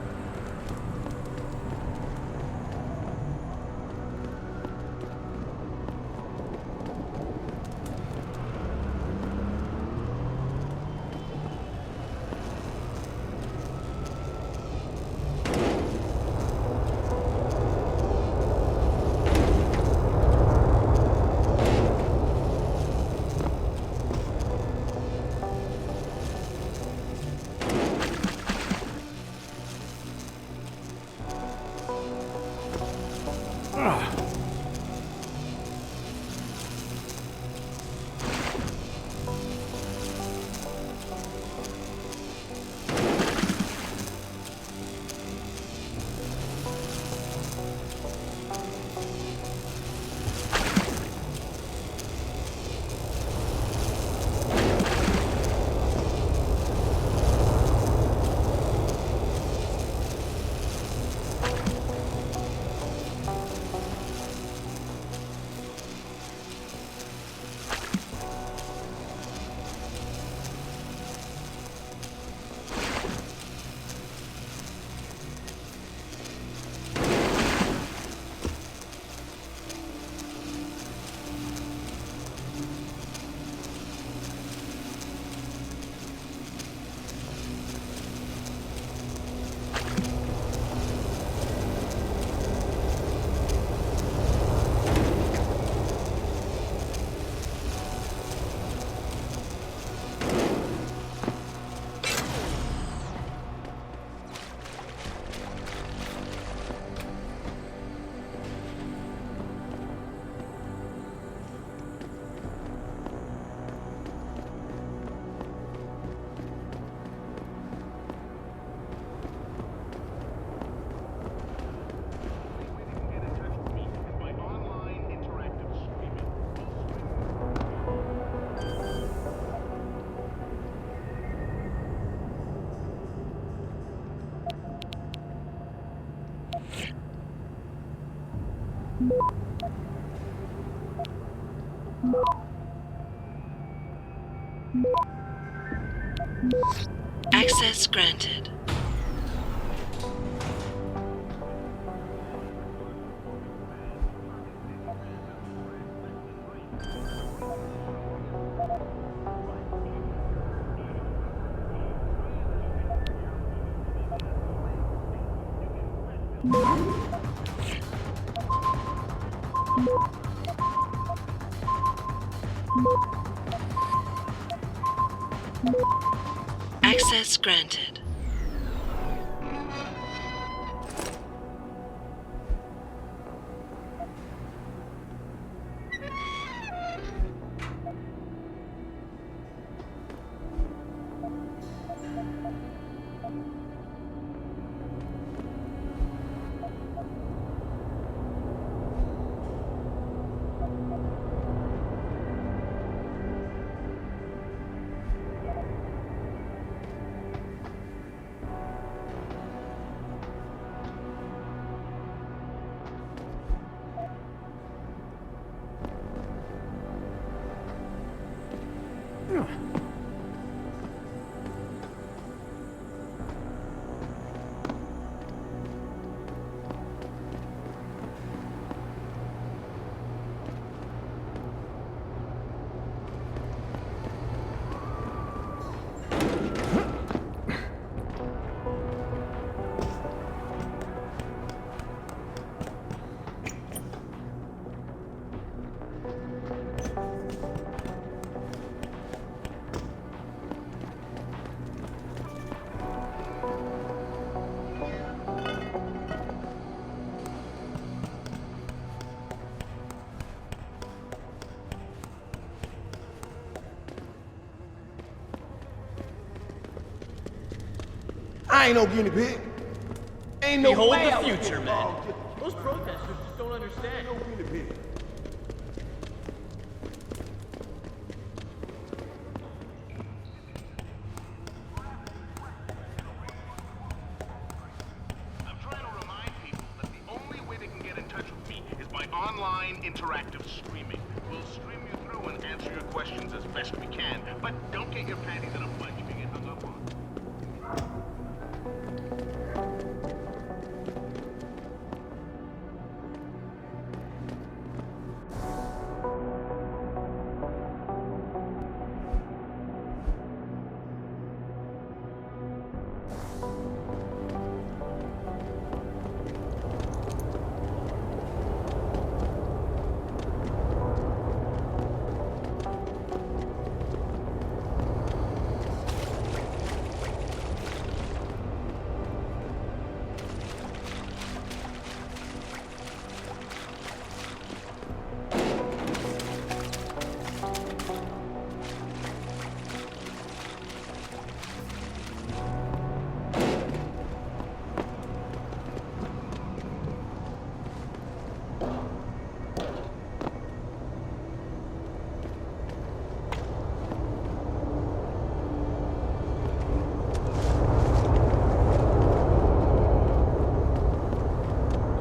Access granted. Access granted. I ain't no guinea pig. Ain't no Behold way the I was future, getting man. involved. Most protesters just don't understand. No guinea pig. Online interactive streaming. We'll stream you through and answer your questions as best we can, but don't get your panties in a bunch if you get hung up on.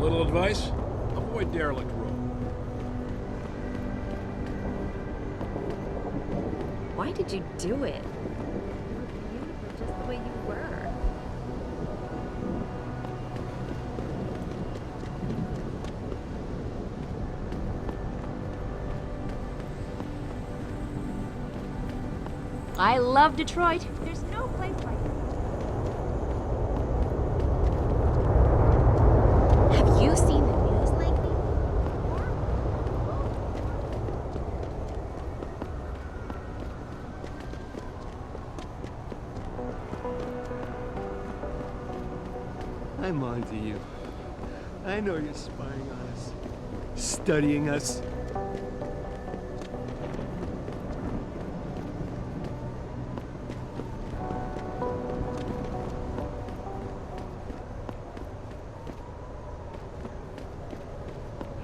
Little advice? Avoid derelict road. Why did you do it? You were beautiful just the way you were. I love Detroit. There's no place like it. Have you seen the news lately? I'm on to you. I know you're spying on us, studying us.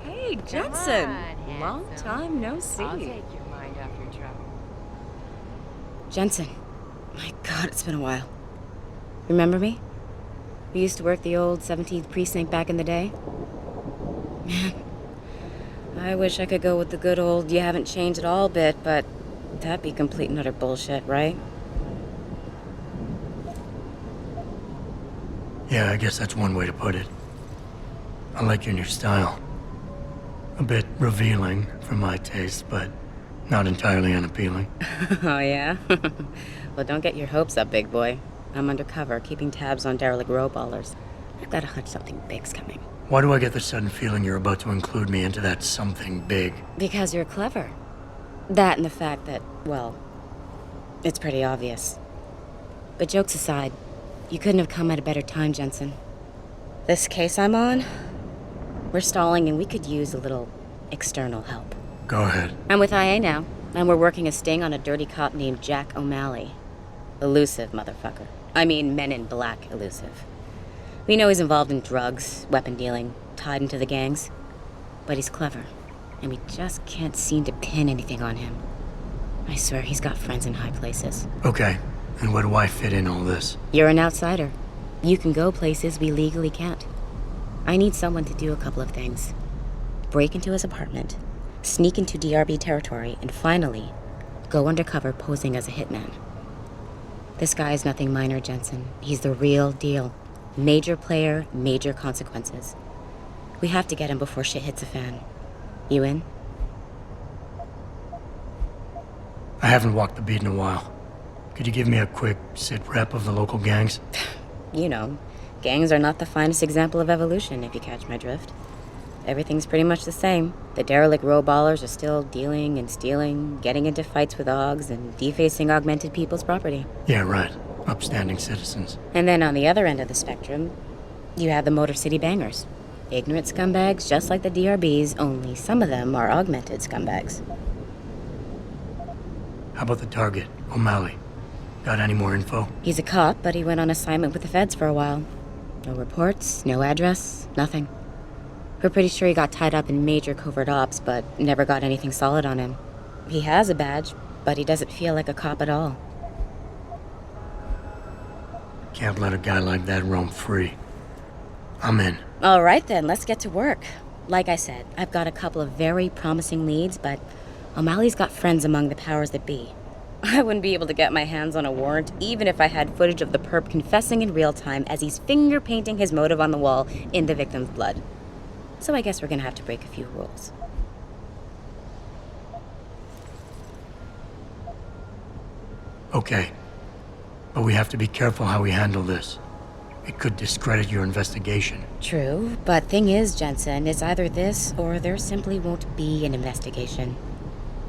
Hey, Jensen. Long time no see. I'll take your mind off your trouble. Jensen. My God, it's been a while. Remember me? We used to work the old 17th precinct back in the day. Man, I wish I could go with the good old you haven't changed at all bit, but that'd be complete and utter bullshit, right? Yeah, I guess that's one way to put it. I like your new style. A bit revealing for my taste, but not entirely unappealing. Oh, yeah? Well, don't get your hopes up, big boy. I'm undercover, keeping tabs on derelict row-ballers. I've got a hunch something big's coming. Why do I get the sudden feeling you're about to include me into that something big? Because you're clever. That and the fact that, well, it's pretty obvious. But jokes aside, you couldn't have come at a better time, Jensen. This case I'm on, we're stalling and we could use a little external help. Go ahead. I'm with IA now, and we're working a sting on a dirty cop named Jack O'Malley. Elusive motherfucker. I mean, Men in Black elusive. We know he's involved in drugs, weapon dealing, tied into the gangs. But he's clever, and we just can't seem to pin anything on him. I swear he's got friends in high places. Okay, and where do I fit in all this? You're an outsider. You can go places we legally can't. I need someone to do a couple of things. Break into his apartment, sneak into DRB territory, and finally, go undercover posing as a hitman. This guy is nothing minor, Jensen. He's the real deal. Major player, major consequences. We have to get him before shit hits the fan. You in? I haven't walked the beat in a while. Could you give me a quick sit rep of the local gangs? You know, gangs are not the finest example of evolution, if you catch my drift. Everything's pretty much the same. The derelict row-ballers are still dealing and stealing, getting into fights with OGs, and defacing augmented people's property. Yeah, right. Upstanding citizens. And then on the other end of the spectrum, you have the Motor City Bangers. Ignorant scumbags just like the DRBs, only some of them are augmented scumbags. How about the target, O'Malley? Got any more info? He's a cop, but he went on assignment with the feds for a while. No reports, no address, nothing. We're pretty sure he got tied up in major covert ops, but never got anything solid on him. He has a badge, but he doesn't feel like a cop at all. Can't let a guy like that roam free. I'm in. All right then, let's get to work. Like I said, I've got a couple of very promising leads, but O'Malley's got friends among the powers that be. I wouldn't be able to get my hands on a warrant, even if I had footage of the perp confessing in real time as he's finger painting his motive on the wall in the victim's blood. So I guess we're gonna have to break a few rules. Okay. But we have to be careful how we handle this. It could discredit your investigation. True, but thing is, Jensen, it's either this or there simply won't be an investigation.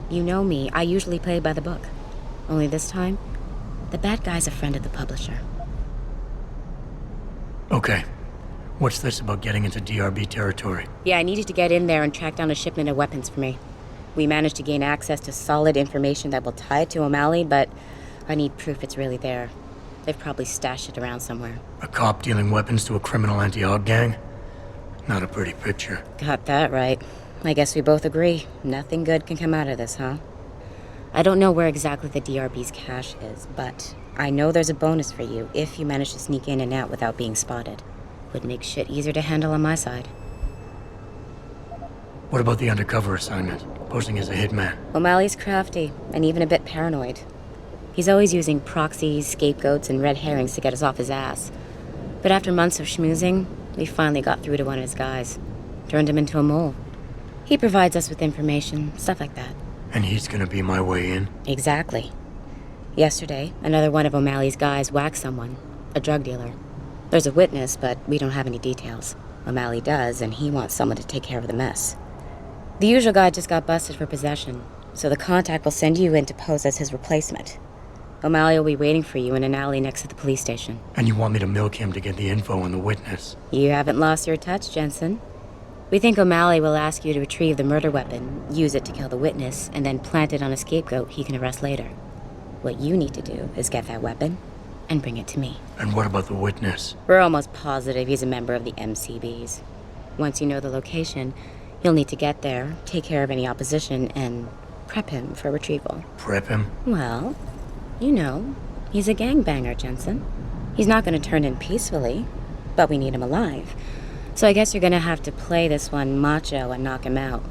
You know me, I usually play by the book. Only this time, the bad guy's a friend of the publisher. Okay. What's this about getting into DRB territory? Yeah, I needed to get in there and track down a shipment of weapons for me. We managed to gain access to solid information that will tie it to O'Malley, but I need proof it's really there. They've probably stashed it around somewhere. A cop dealing weapons to a criminal anti-AUG gang? Not a pretty picture. Got that right. I guess we both agree. Nothing good can come out of this, huh? I don't know where exactly the DRB's cache is, but I know there's a bonus for you if you manage to sneak in and out without being spotted. Would make shit easier to handle on my side. What about the undercover assignment? Posing as a hitman? O'Malley's crafty, and even a bit paranoid. He's always using proxies, scapegoats, and red herrings to get us off his ass. But after months of schmoozing, we finally got through to one of his guys. Turned him into a mole. He provides us with information, stuff like that. And he's gonna be my way in? Exactly. Yesterday, another one of O'Malley's guys whacked someone, a drug dealer. There's a witness, but we don't have any details. O'Malley does, and he wants someone to take care of the mess. The usual guy just got busted for possession, so the contact will send you in to pose as his replacement. O'Malley will be waiting for you in an alley next to the police station. And you want me to milk him to get the info on the witness? You haven't lost your touch, Jensen. We think O'Malley will ask you to retrieve the murder weapon, use it to kill the witness, and then plant it on a scapegoat he can arrest later. What you need to do is get that weapon and bring it to me. And what about the witness? We're almost positive he's a member of the MCBs. Once you know the location, you'll need to get there, take care of any opposition, and prep him for retrieval. Prep him? Well, you know, he's a gangbanger, Jensen. He's not going to turn in peacefully, but we need him alive. So I guess you're going to have to play this one macho and knock him out.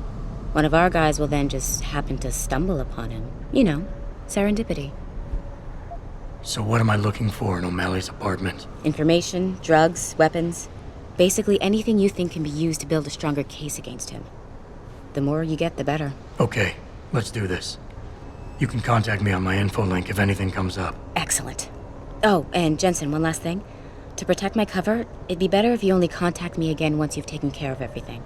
One of our guys will then just happen to stumble upon him. You know, serendipity. So what am I looking for in O'Malley's apartment? Information, drugs, weapons. Basically anything you think can be used to build a stronger case against him. The more you get, the better. Okay, let's do this. You can contact me on my info link if anything comes up. Excellent. Oh, and Jensen, one last thing. To protect my cover, it'd be better if you only contact me again once you've taken care of everything.